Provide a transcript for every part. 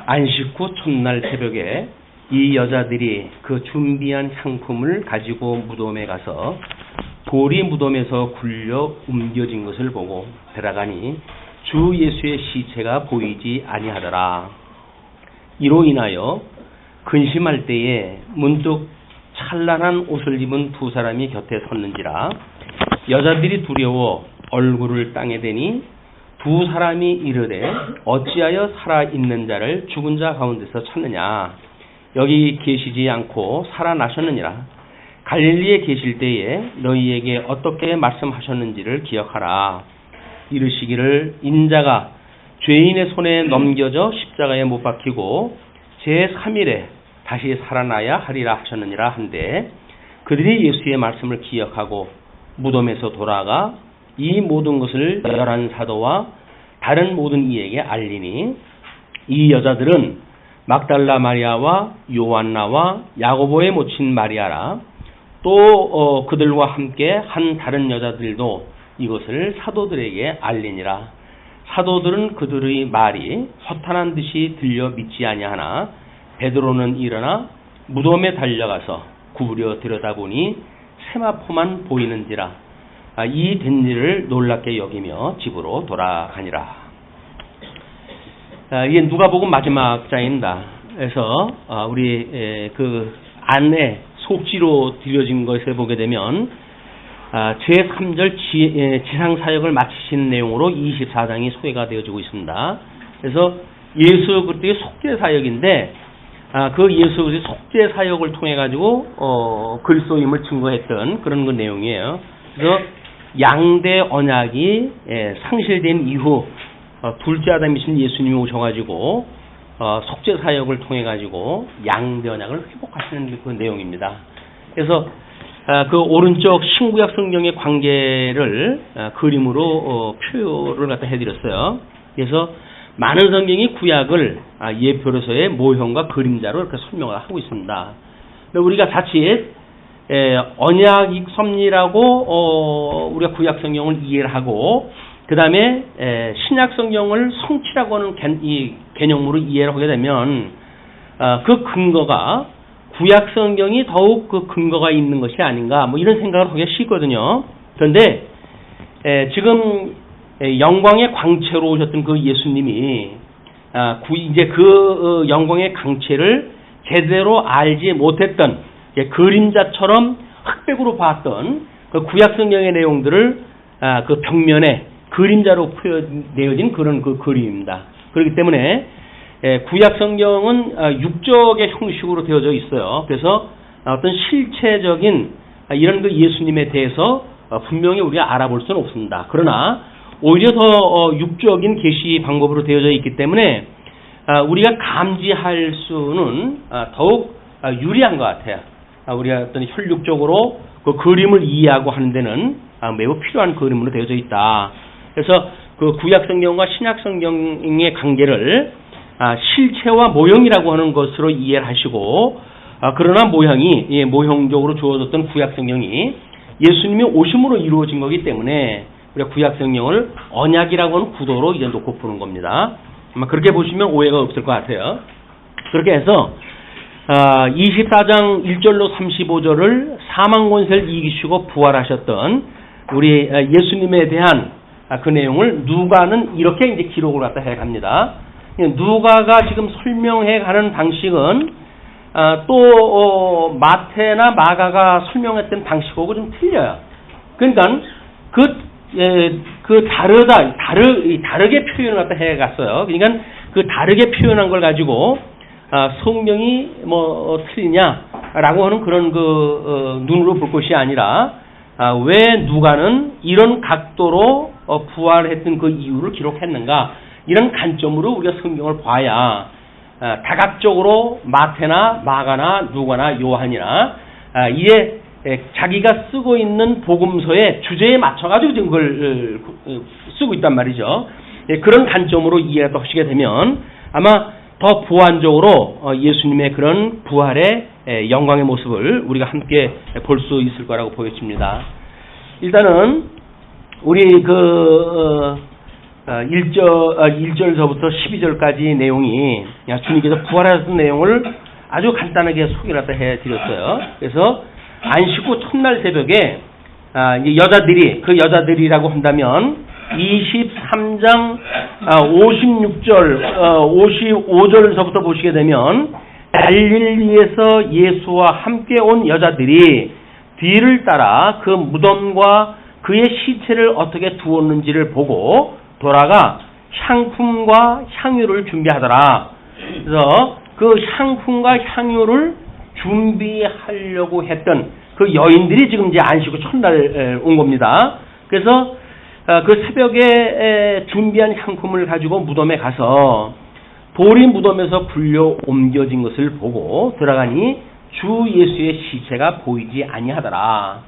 안식 후 첫날 새벽에 이 여자들이 그 준비한 향품을 가지고 무덤에 가서 돌이 무덤에서 굴려 옮겨진 것을 보고 들어가니 주 예수의 시체가 보이지 아니하더라. 이로 인하여 근심할 때에 문득 찬란한 옷을 입은 두 사람이 곁에 섰는지라. 여자들이 두려워 얼굴을 땅에 대니 두 사람이 이르되 어찌하여 살아있는 자를 죽은 자 가운데서 찾느냐. 여기 계시지 않고 살아나셨느니라. 갈릴리에 계실 때에 너희에게 어떻게 말씀하셨는지를 기억하라. 이르시기를 인자가 죄인의 손에 넘겨져 십자가에 못 박히고 제3일에 다시 살아나야 하리라 하셨느니라 한데, 그들이 예수의 말씀을 기억하고 무덤에서 돌아가 이 모든 것을 11사도와 다른 모든 이에게 알리니, 이 여자들은 막달라 마리아와 요한나와 야고보의 모친 마리아라. 또 그들과 함께 한 다른 여자들도 이것을 사도들에게 알리니라. 사도들은 그들의 말이 허탄한 듯이 들려 믿지 아니하나 베드로는 일어나 무덤에 달려가서 구부려 들여다보니 세마포만 보이는지라. 이 된 일을 놀랍게 여기며 집으로 돌아가니라. 이게 누가복음 마지막 장입니다. 그래서 우리 그 안에 속지로 드려진 것을 보게 되면 제3절 지상사역을 마치신 내용으로 24장이 소개가 되어지고 있습니다. 그래서 예수 그리스도의 속죄사역인데, 그 예수 그리스도의 속죄사역을 통해 가지고 그리스도임을 증거했던 그런 그 내용이에요. 그래서 양대 언약이 상실된 이후 둘째 아담이신 예수님이 오셔가지고 속죄사역을 통해 가지고 양대 언약을 회복하시는 그 내용입니다. 그래서 그 오른쪽 신구약 성경의 관계를 그림으로 표를 갖다 해드렸어요. 그래서 많은 성경이 구약을 예표로서의 모형과 그림자로 이렇게 설명을 하고 있습니다. 우리가 자칫 언약의 섭리라고 우리가 구약 성경을 이해를 하고, 그 다음에 신약 성경을 성취라고 하는 이 개념으로 이해를 하게 되면 그 근거가 구약 성경이 더욱 그 근거가 있는 것이 아닌가, 뭐 이런 생각을 하기가 쉽거든요. 그런데 지금 영광의 광채로 오셨던 그 예수님이 이제 그 영광의 광채를 제대로 알지 못했던 그림자처럼 흑백으로 봤던 그 구약 성경의 내용들을 그 벽면에 그림자로 표현되어진 그런 그 그림입니다. 그렇기 때문에 구약 성경은 육적의 형식으로 되어져 있어요. 그래서 어떤 실체적인 이런 그 예수님에 대해서 분명히 우리가 알아볼 수는 없습니다. 그러나 오히려 더 육적인 계시 방법으로 되어져 있기 때문에 우리가 감지할 수는 더욱 유리한 것 같아요. 우리가 어떤 혈육적으로 그 그림을 이해하고 하는 데는 매우 필요한 그림으로 되어져 있다. 그래서 그 구약 성경과 신약 성경의 관계를 실체와 모형이라고 하는 것으로 이해를 하시고, 그러나 모형이 모형적으로 주어졌던 구약 성경이 예수님이 오심으로 이루어진 거기 때문에 우리가 구약 성경을 언약이라고 하는 구도로 이제 놓고 보는 겁니다. 아마 그렇게 보시면 오해가 없을 것 같아요. 그렇게 해서 24장 1절로 35절을 사망 권세를 이기시고 부활하셨던 우리 예수님에 대한 그 내용을 누가는 이렇게 이제 기록을 갖다 해갑니다. 누가가 지금 설명해 가는 방식은 또 마태나 마가가 설명했던 방식하고 좀 틀려요. 그러니까 다르게 표현을 갖다 해갔어요. 그러니까 그 다르게 표현한 걸 가지고 성경이 뭐 틀리냐라고 하는 그런 그 눈으로 볼 것이 아니라, 왜 누가는 이런 각도로 부활했던 그 이유를 기록했는가, 이런 관점으로 우리가 성경을 봐야 다각적으로 마태나 마가나 누가나 요한이나 이에 자기가 쓰고 있는 복음서의 주제에 맞춰가지고 지금 그걸 쓰고 있단 말이죠. 그런 관점으로 이해를 하시게 되면 아마 더 보완적으로 예수님의 그런 부활의 영광의 모습을 우리가 함께 볼 수 있을 거라고 보여집니다. 일단은 우리 1절서부터 12절까지 내용이 그냥 주님께서 부활하셨던 내용을 아주 간단하게 소개를 해드렸어요. 그래서 안식 후 첫날 새벽에 여자들이, 그 여자들이라고 한다면 23장 56절 55절서부터 보시게 되면 갈릴리에서 예수와 함께 온 여자들이 뒤를 따라 그 무덤과 그의 시체를 어떻게 두었는지를 보고 돌아가 향품과 향유를 준비하더라. 그래서 그 향품과 향유를 준비하려고 했던 그 여인들이 지금 이제 안식 후 첫날 온 겁니다. 그래서 그 새벽에 준비한 향품을 가지고 무덤에 가서 돌이 무덤에서 불려 옮겨진 것을 보고 들어가니 주 예수의 시체가 보이지 아니하더라.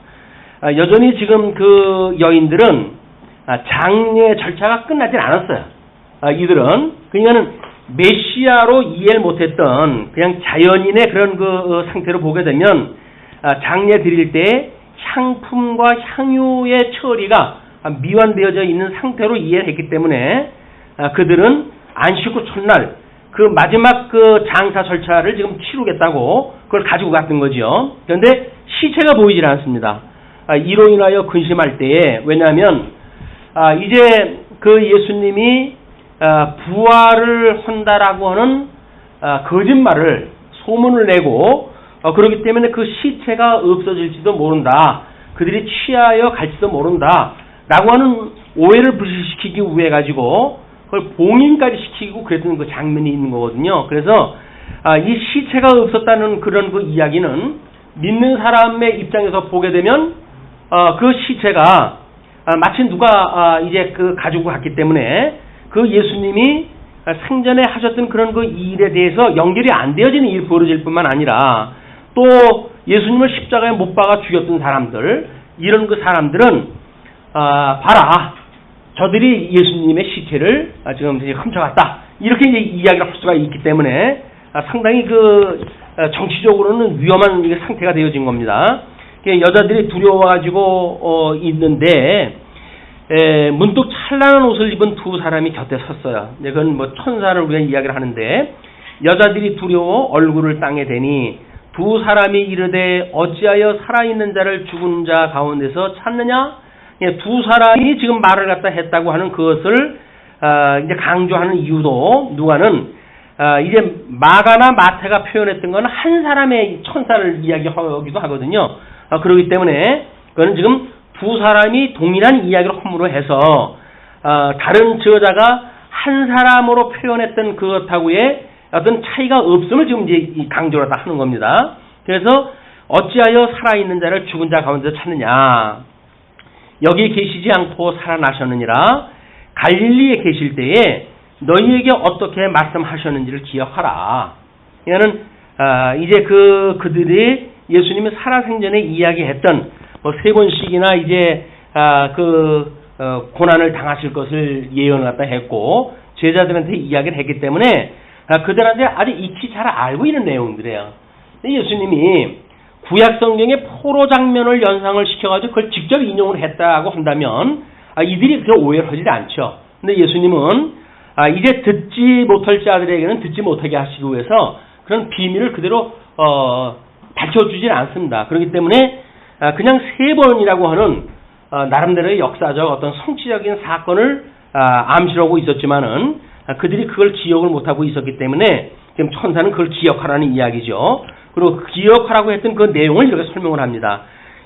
여전히 지금 그 여인들은 장례 절차가 끝나진 않았어요. 이들은 그러니까는 메시아로 이해를 못했던 그냥 자연인의 그런 그 상태로 보게 되면 장례 드릴 때 향품과 향유의 처리가 미완되어져 있는 상태로 이해를 했기 때문에 그들은 안식 후 첫날 그 마지막 그 장사 절차를 지금 치르겠다고 그걸 가지고 갔던 거죠. 그런데 시체가 보이질 않습니다. 이로 인하여 근심할 때에, 왜냐하면 이제 그 예수님이 부활을 한다라고 하는 거짓말을 소문을 내고 그렇기 때문에 그 시체가 없어질지도 모른다. 그들이 취하여 갈지도 모른다. 라고 하는 오해를 불식시키기 위해 가지고 그걸 봉인까지 시키고 그랬던 그 장면이 있는 거거든요. 그래서 이 시체가 없었다는 그런 그 이야기는 믿는 사람의 입장에서 보게 되면 그 시체가 마치 누가 이제 그 가지고 갔기 때문에 그 예수님이 생전에 하셨던 그런 그 일에 대해서 연결이 안 되어지는 일이 벌어질 뿐만 아니라 또 예수님을 십자가에 못 박아 죽였던 사람들, 이런 그 사람들은 봐라, 저들이 예수님의 시체를 지금 훔쳐갔다, 이렇게 이제 이야기를 할 수가 있기 때문에 상당히 그 정치적으로는 위험한 상태가 되어진 겁니다. 여자들이 두려워가지고 있는데 문득 찬란한 옷을 입은 두 사람이 곁에 섰어요. 그건 뭐 천사를 우리가 이야기를 하는데, 여자들이 두려워 얼굴을 땅에 대니 두 사람이 이르되 어찌하여 살아있는 자를 죽은 자 가운데서 찾느냐? 두 사람이 지금 말을 갖다 했다고 하는 그것을 이제 강조하는 이유도 누가는 이제 마가나 마태가 표현했던 건 한 사람의 천사를 이야기하기도 하거든요. 그렇기 때문에 그거는 지금 두 사람이 동일한 이야기를 허물어 해서 다른 저자가 한 사람으로 표현했던 그것하고의 어떤 차이가 없음을 지금 이제 강조를 다 하는 겁니다. 그래서 어찌하여 살아있는 자를 죽은 자 가운데서 찾느냐? 여기 계시지 않고 살아나셨느니라. 갈릴리에 계실 때에 너희에게 어떻게 말씀하셨는지를 기억하라. 이거는 이제 그들이 예수님이 살아생전에 이야기했던 뭐 3번씩이나 이제 고난을 당하실 것을 예언을 갖다 했고 제자들한테 이야기를 했기 때문에 그들한테 아주 익히 잘 알고 있는 내용들이에요. 예수님이 구약 성경의 포로 장면을 연상을 시켜가지고 그걸 직접 인용을 했다고 한다면 이들이 그렇게 오해를 하지 않죠. 근데 예수님은 이제 듣지 못할 자들에게는 듣지 못하게 하시기 위해서 그런 비밀을 그대로 밝혀주질 않습니다. 그렇기 때문에 그냥 3번이라고 하는 나름대로의 역사적 어떤 성취적인 사건을 암시하고 있었지만은 그들이 그걸 기억을 못하고 있었기 때문에 지금 천사는 그걸 기억하라는 이야기죠. 그리고 기억하라고 했던 그 내용을 이렇게 설명을 합니다.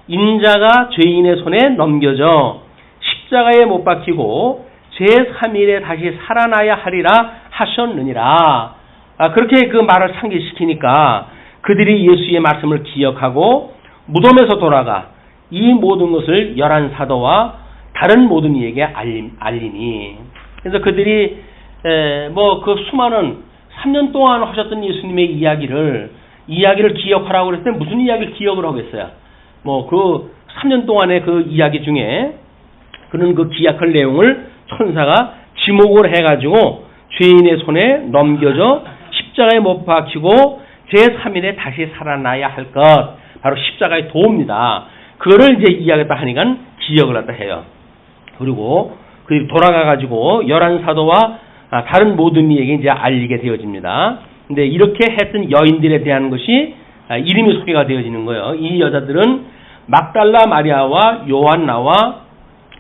인자가 죄인의 손에 넘겨져 십자가에 못 박히고 제3일에 다시 살아나야 하리라 하셨느니라. 그렇게 그 말을 상기시키니까 그들이 예수의 말씀을 기억하고 무덤에서 돌아가 이 모든 것을 11사도와 다른 모든 이에게 알리니. 그래서 그들이 뭐 그 수많은 3년 동안 하셨던 예수님의 이야기를 기억하라고 그랬을 때 무슨 이야기를 기억을 하겠어요? 뭐 그 3년 동안의 그 이야기 중에 그런 그 기약할 내용을 천사가 지목을 해가지고 죄인의 손에 넘겨져 십자가에 못 박히고 제3일에 다시 살아나야 할 것, 바로 십자가의 도입니다. 그거를 이제 이야기했다 하니까 기억을 갖다 해요. 그리고 그들이 돌아가가지고 11사도와 다른 모든 이에게 이제 알리게 되어집니다. 근데 이렇게 했던 여인들에 대한 것이 이름이 소개가 되어지는 거예요. 이 여자들은 막달라 마리아와 요한나와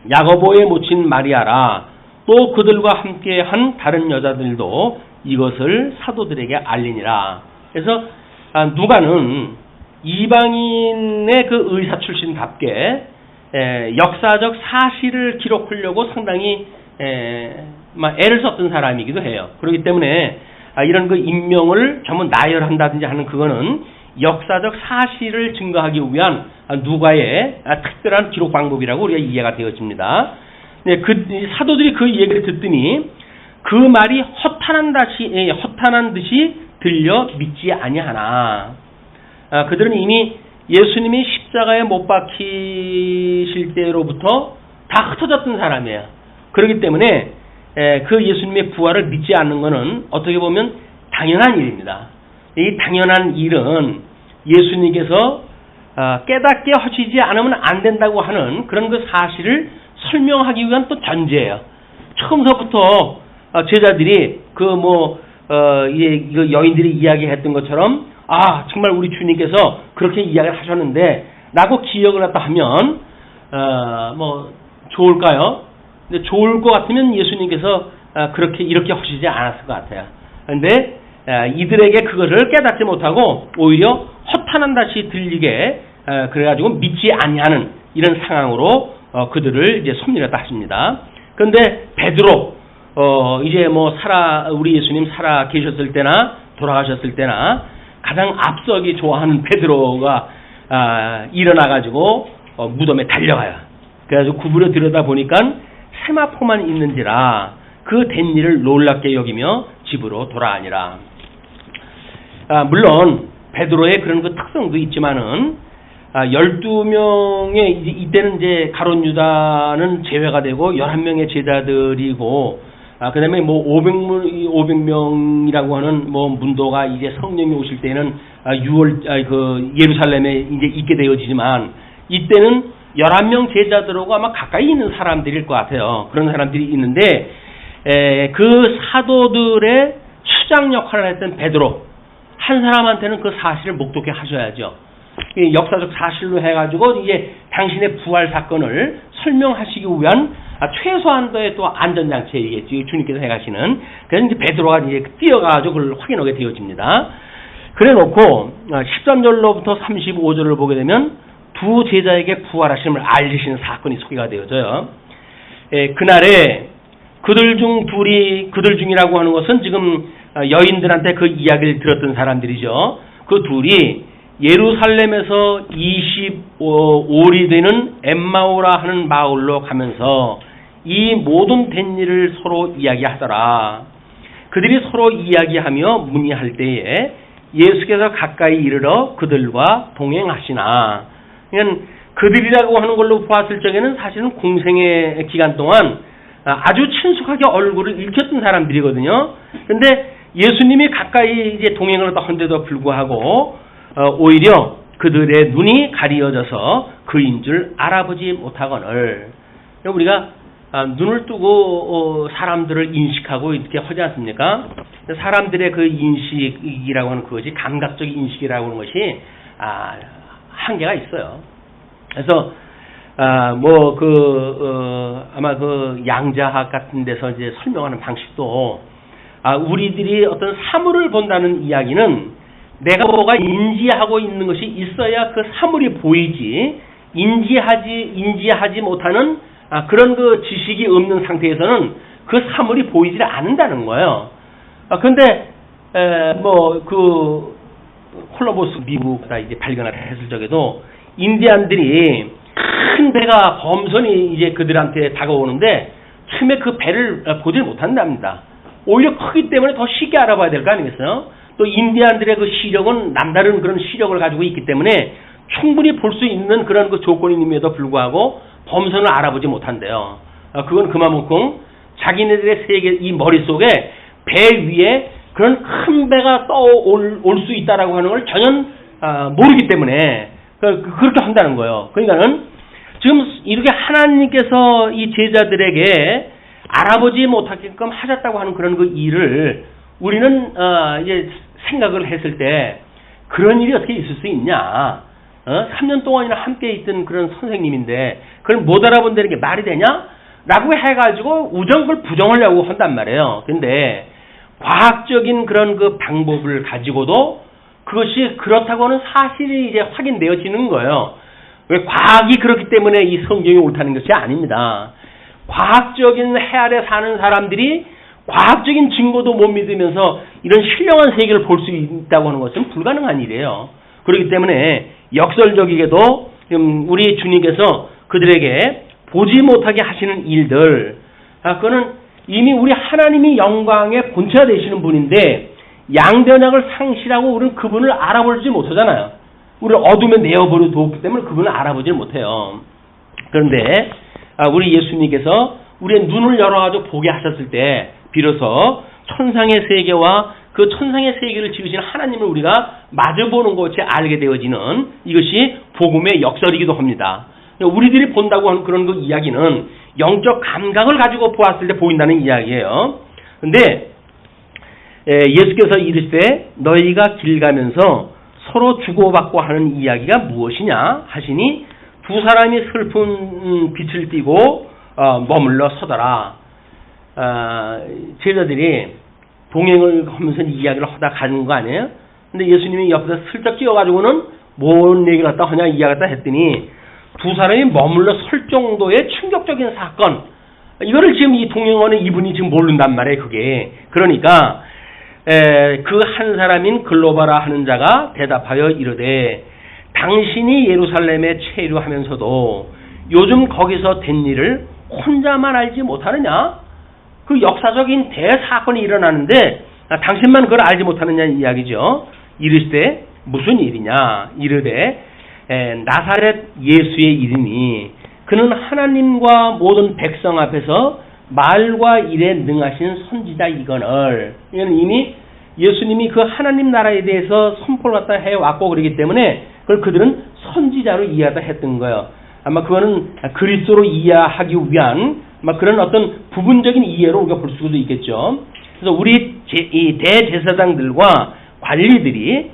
야고보의 모친 마리아라. 또 그들과 함께 한 다른 여자들도 이것을 사도들에게 알리니라. 그래서 누가는 이방인의 그 의사 출신답게 역사적 사실을 기록하려고 상당히 애를 썼던 사람이기도 해요. 그렇기 때문에 이런 그 인명을 전부 나열한다든지 하는 그거는 역사적 사실을 증거하기 위한 누가의 특별한 기록 방법이라고 우리가 이해가 되어집니다. 네, 사도들이 그 얘기를 듣더니 그 말이 허탄한 듯이 들려 믿지 아니하나. 그들은 이미 예수님이 십자가에 못 박히실 때로부터 다 흩어졌던 사람이에요. 그렇기 때문에 그 예수님의 부활을 믿지 않는 것은 어떻게 보면 당연한 일입니다. 이 당연한 일은 예수님께서 깨닫게 하시지 않으면 안 된다고 하는 그런 그 사실을 설명하기 위한 또 전제예요. 처음서부터 제자들이 이거 여인들이 이야기했던 것처럼 정말 우리 주님께서 그렇게 이야기를 하셨는데 라고 기억을 했다 하면 좋을까요? 근데 좋을 것 같으면 예수님께서 이렇게 하시지 않았을 것 같아요. 근데 이들에게 그거를 깨닫지 못하고 오히려 허탄한 듯이 들리게 그래가지고 믿지 아니하는 이런 상황으로 그들을 이제 섭리했다 하십니다. 그런데 베드로 이제 우리 예수님 살아 계셨을 때나 돌아가셨을 때나 가장 앞서기 좋아하는 베드로가 일어나가지고 무덤에 달려가요. 그래가지고 구부려 들여다 보니까 세마포만 있는지라 그 된 일을 놀랍게 여기며 집으로 돌아가니라. 물론 베드로의 그런 그 특성도 있지만은 12명의 이때는 이제 가룟 유다는 제외가 되고 11명의 제자들이고 그다음에 500명이라고 하는 문도가 이제 성령이 오실 때는 예루살렘에 이제 있게 되어지지만 이때는 11명 제자들하고 아마 가까이 있는 사람들일 것 같아요. 그런 사람들이 있는데 그 사도들의 수장 역할을 했던 베드로 한 사람한테는 그 사실을 목독해 하셔야죠. 역사적 사실로 해가지고 이제 당신의 부활 사건을 설명하시기 위한 최소한도의 또 안전장치이겠지. 주님께서 해가시는. 그래서 이제 베드로가 이제 뛰어가지고 그걸 확인하게 되어집니다. 그래 놓고 13절로부터 35절을 보게 되면 두 제자에게 부활하심을 알리시는 사건이 소개가 되어져요. 그날에 그들 중이라고 하는 것은 지금 여인들한테 그 이야기를 들었던 사람들이죠. 그 둘이 예루살렘에서 25리 되는 엠마오라 하는 마을로 가면서 이 모든 된 일을 서로 이야기하더라. 그들이 서로 이야기하며 문의할 때에 예수께서 가까이 이르러 그들과 동행하시나. 그러니까 그들이라고 하는 걸로 보았을 적에는 사실은 공생의 기간 동안 아주 친숙하게 얼굴을 읽혔던 사람들이거든요. 근데 예수님이 가까이 이제 동행을 한데도 불구하고 오히려 그들의 눈이 가리어져서 그인 줄 알아보지 못하거늘. 우리가 눈을 뜨고 사람들을 인식하고 이렇게 하지 않습니까? 사람들의 그 인식이라고 하는 그것이 감각적 인식이라고 하는 것이 한계가 있어요. 그래서 아마 그 양자학 같은 데서 이제 설명하는 방식도 우리들이 어떤 사물을 본다는 이야기는 내가 뭐가 인지하고 있는 것이 있어야 그 사물이 보이지, 인지하지 못하는 그런 그 지식이 없는 상태에서는 그 사물이 보이지 않는다는 거예요. 그런데 콜럼버스 미국가 이제 발견을 했을 적에도 인디안들이 큰 배가 범선이 이제 그들한테 다가오는데 처음에 그 배를 보질 못한답니다. 오히려 크기 때문에 더 쉽게 알아봐야 될 거 아니겠어요? 또 인디안들의 그 시력은 남다른 그런 시력을 가지고 있기 때문에 충분히 볼 수 있는 그런 그 조건임에도 불구하고 범선을 알아보지 못한대요. 그건 그만큼 자기네들의 세계 이 머릿속에 배 위에 그런 큰 배가 떠올 수 있다라고 하는 걸 전혀 모르기 때문에 그렇게 한다는 거예요. 그러니까는 지금 이렇게 하나님께서 이 제자들에게 알아보지 못하게끔 하셨다고 하는 그런 그 일을 우리는 이제 생각을 했을 때 그런 일이 어떻게 있을 수 있냐? 3년 동안이나 함께 있던 그런 선생님인데 그걸 못 알아본다는 게 말이 되냐? 라고 해가지고 우정 그걸 부정하려고 한단 말이에요. 근데 과학적인 그런 그 방법을 가지고도 그것이 그렇다고는 사실이 이제 확인되어지는 거예요. 왜 과학이 그렇기 때문에 이 성경이 옳다는 것이 아닙니다. 과학적인 해 아래 사는 사람들이 과학적인 증거도 못 믿으면서 이런 신령한 세계를 볼 수 있다고 하는 것은 불가능한 일이에요. 그렇기 때문에 역설적이게도 우리 주님께서 그들에게 보지 못하게 하시는 일들, 그거는 이미 우리 하나님이 영광의 본체가 되시는 분인데 양변약을 상실하고 우리는 그분을 알아보지 못하잖아요. 우리를 어둠에 내어버려 두었기 때문에 그분을 알아보지 못해요. 그런데 우리 예수님께서 우리의 눈을 열어가지고 보게 하셨을 때 비로소 천상의 세계와 그 천상의 세계를 지으신 하나님을 우리가 마주보는 것이 알게 되어지는 이것이 복음의 역설이기도 합니다. 우리들이 본다고 하는 그런 그 이야기는 영적 감각을 가지고 보았을 때 보인다는 이야기예요. 그런데 예수께서 이르시되 너희가 길 가면서 서로 주고받고 하는 이야기가 무엇이냐 하시니 두 사람이 슬픈 빛을 띠고 머물러 서더라. 제자들이 동행을 하면서 이야기를 하다 가는 거 아니에요? 근데 예수님이 옆에서 슬쩍 끼어가지고는 뭔 얘기를 갖다 하냐 이야기 갖다 했더니 두 사람이 머물러 설 정도의 충격적인 사건, 이거를 지금 이 동행하는 이분이 지금 모른단 말이에요. 그게 그러니까 그 한 사람인 글로바라 하는 자가 대답하여 이르되 당신이 예루살렘에 체류하면서도 요즘 거기서 된 일을 혼자만 알지 못하느냐? 그 역사적인 대사건이 일어나는데 당신만 그걸 알지 못하느냐 이야기죠. 이르시되 무슨 일이냐? 이르되 나사렛 예수의 이름이 그는 하나님과 모든 백성 앞에서 말과 일에 능하신 선지자이거늘. 이건 이미 예수님이 그 하나님 나라에 대해서 선포를 갖다 해왔고 그러기 때문에 그걸 그들은 선지자로 이해하다 했던 거예요. 아마 그거는 그리스도로 이해하기 위한 그런 어떤 부분적인 이해로 우리가 볼 수도 있겠죠. 그래서 우리 이 대제사장들과 관리들이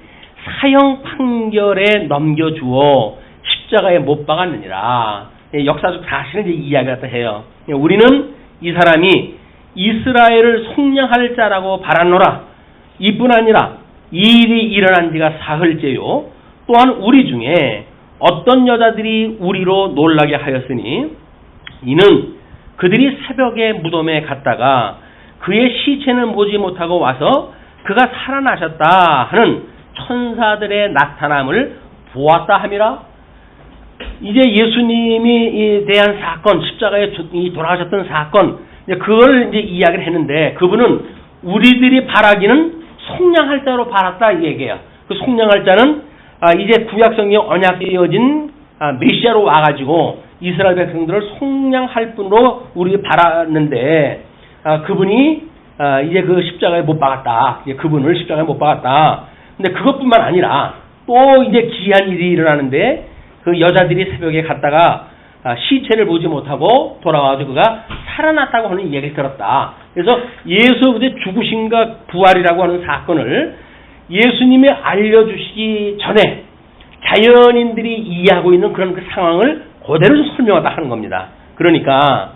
사형 판결에 넘겨주어 십자가에 못 박았느니라. 역사적 사실을 이야기 갖다 해요. 우리는 이 사람이 이스라엘을 속량할 자라고 바라노라. 이뿐 아니라 이 일이 일어난 지가 사흘째요. 또한 우리 중에 어떤 여자들이 우리로 놀라게 하였으니 이는 그들이 새벽에 무덤에 갔다가 그의 시체는 보지 못하고 와서 그가 살아나셨다 하는 천사들의 나타남을 보았다 함이라. 이제 예수님이 대한 사건, 십자가에 돌아가셨던 사건, 그걸 이제 이야기를 했는데 그분은 우리들이 바라기는 속량할 자로 바랐다 이 얘기예요. 그 속량할 자는 이제 구약성경에 언약되어진 메시아로 와가지고 이스라엘 백성들을 속량할 분으로 우리 바랐는데 그분이 이제 그 십자가에 못 박았다. 그분을 십자가에 못 박았다. 근데 그것뿐만 아니라 또 이제 기이한 일이 일어나는데 그 여자들이 새벽에 갔다가 시체를 보지 못하고 돌아와서 그가 살아났다고 하는 이야기를 들었다. 그래서 예수의 죽으심과 부활이라고 하는 사건을 예수님이 알려주시기 전에 자연인들이 이해하고 있는 그런 그 상황을 그대로 설명하다 하는 겁니다. 그러니까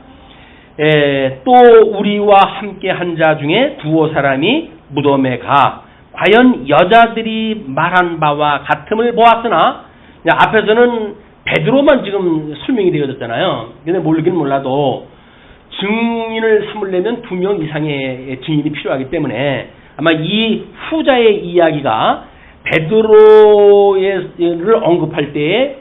또 우리와 함께 한 자 중에 두어 사람이 무덤에 가 과연 여자들이 말한 바와 같음을 보았으나 앞에서는 베드로만 지금 설명이 되어졌잖아요. 근데 모르긴 몰라도 증인을 삼으려면 2명 이상의 증인이 필요하기 때문에 아마 이 후자의 이야기가 베드로를 언급할 때에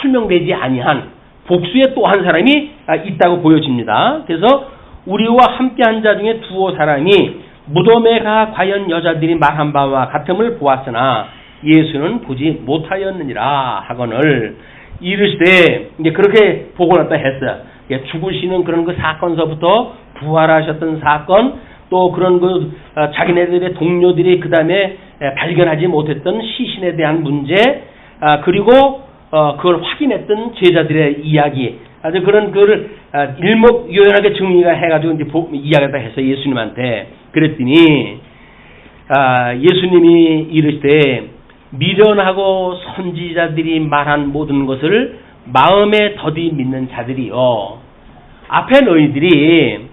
설명되지 아니한 복수의 또 한 사람이 있다고 보여집니다. 그래서 우리와 함께한 자 중에 두어 사람이 무덤에 가 과연 여자들이 말한 바와 같음을 보았으나 예수는 보지 못하였느니라 하거늘 이르시되 이제 그렇게 보고 났다 했어요. 죽으시는 그런 그 사건서부터 부활하셨던 사건 또 그런 그 자기네들의 동료들이 그 다음에 발견하지 못했던 시신에 대한 문제 그리고 그걸 확인했던 제자들의 이야기, 아주 그런 그걸 일목요연하게 정리가 해가지고 이제 이야기를 해서 예수님한테 그랬더니 예수님이 이르시되 미련하고 선지자들이 말한 모든 것을 마음에 더디 믿는 자들이요. 앞에 너희들이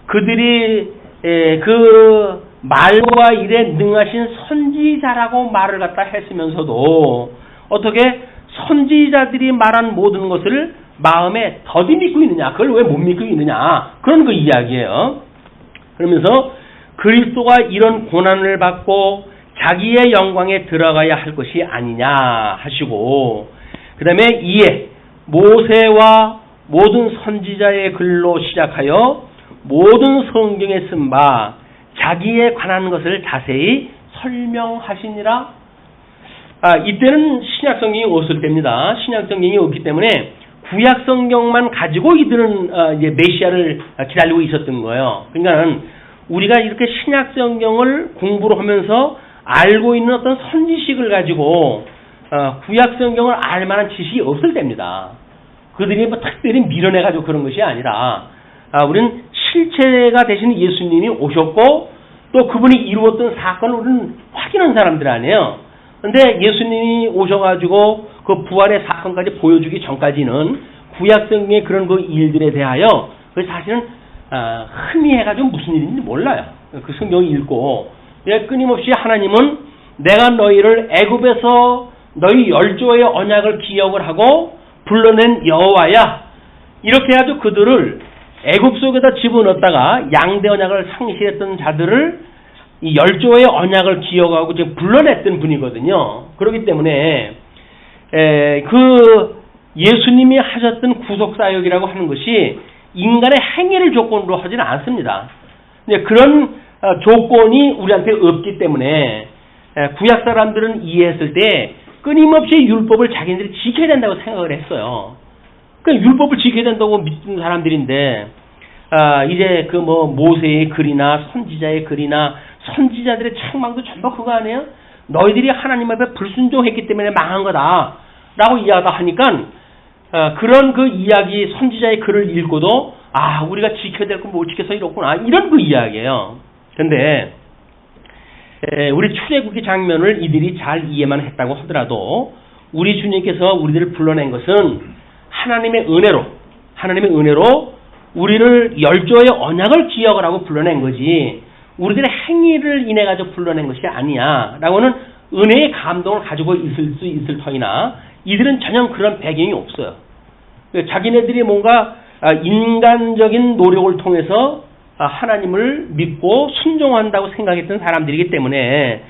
그들이 그 말과 일에 능하신 선지자라고 말을 갖다 했으면서도 어떻게 선지자들이 말한 모든 것을 마음에 더디 믿고 있느냐, 그걸 왜 못 믿고 있느냐, 그런 그 이야기예요. 그러면서 그리스도가 이런 고난을 받고 자기의 영광에 들어가야 할 것이 아니냐 하시고, 그 다음에 이에 모세와 모든 선지자의 글로 시작하여 모든 성경에 쓴 바 자기에 관한 것을 자세히 설명하시니라. 이때는 신약성경이 없을 때입니다. 신약성경이 없기 때문에 구약성경만 가지고 이들은 이제 메시아를 기다리고 있었던 거예요. 그러니까 우리가 이렇게 신약성경을 공부를 하면서 알고 있는 어떤 선지식을 가지고 구약성경을 알 만한 지식이 없을 때입니다. 그들이 뭐 특별히 밀어내가지고 그런 것이 아니라 우리는 실체가 되신 예수님이 오셨고 또 그분이 이루었던 사건을 우리는 확인한 사람들 아니에요. 근데 예수님이 오셔가지고 그 부활의 사건까지 보여주기 전까지는 구약성경의 그런 그 일들에 대하여 그 사실은 흥미해가지고 무슨 일인지 몰라요. 그 성경을 읽고 끊임없이 하나님은 내가 너희를 애굽에서 너희 열조의 언약을 기억을 하고 불러낸 여호와야, 이렇게 해가지고 그들을 애굽 속에다 집어넣었다가 양대 언약을 상실했던 자들을 이 열조의 언약을 기억하고 지금 불러냈던 분이거든요. 그렇기 때문에 그 예수님이 하셨던 구속사역이라고 하는 것이 인간의 행위를 조건으로 하지는 않습니다. 그런 조건이 우리한테 없기 때문에 구약 사람들은 이해했을 때 끊임없이 율법을 자기네들이 지켜야 된다고 생각을 했어요. 그 율법을 지켜야 된다고 믿는 사람들인데 이제 그 뭐 모세의 글이나 선지자의 글이나 선지자들의 책망도 전부 그거 아니에요? 너희들이 하나님 앞에 불순종했기 때문에 망한 거다 라고 이야기하다 하니까 그런 그 이야기, 선지자의 글을 읽고도 우리가 지켜야 될 거 못 지켜서 이렇구나, 이런 그 이야기예요. 근데 우리 출애굽기 장면을 이들이 잘 이해만 했다고 하더라도 우리 주님께서 우리들을 불러낸 것은 하나님의 은혜로 우리를 열조의 언약을 기억을 하고 불러낸 거지 우리들의 행위를 인해 가지고 불러낸 것이 아니야 라고는 은혜의 감동을 가지고 있을 수 있을 터이나 이들은 전혀 그런 배경이 없어요. 자기네들이 뭔가 인간적인 노력을 통해서 하나님을 믿고 순종한다고 생각했던 사람들이기 때문에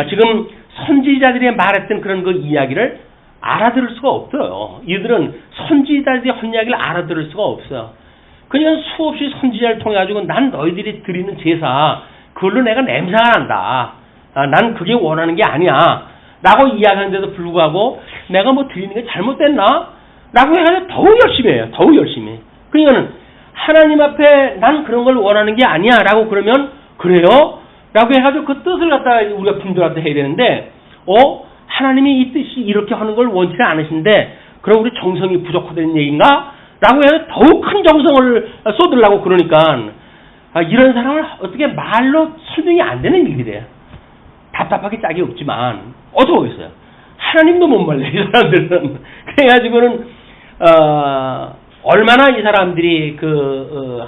지금 선지자들이 말했던 그런 그 이야기를 알아들을 수가 없어요. 이들은 선지자들이 한 이야기를 알아들을 수가 없어요. 그냥 수없이 선지자를 통해 가지고 난 너희들이 드리는 제사 그걸로 내가 냄새가 난다. 난 그게 원하는 게 아니야 라고 이야기하는데도 불구하고 내가 뭐 드리는 게 잘못됐나? 라고 해가지고 더욱 열심히 해요. 더욱 열심히. 그러니까는 하나님 앞에 난 그런 걸 원하는 게 아니야 라고 그러면 그래요? 라고 해가지고 그 뜻을 갖다가 우리가 분들한테 해야 되는데 하나님이 이 뜻이 이렇게 하는 걸 원치는 않으신데 그럼 우리 정성이 부족하다는 얘기인가? 라고 해서 더욱 큰 정성을 쏟으려고 그러니까 이런 사람을 어떻게 말로 설명이 안 되는 일이래요. 답답하게 짝이 없지만 어떻게 하겠어요? 하나님도 못 말려 이 사람들은. 그래가지고는 얼마나 이 사람들이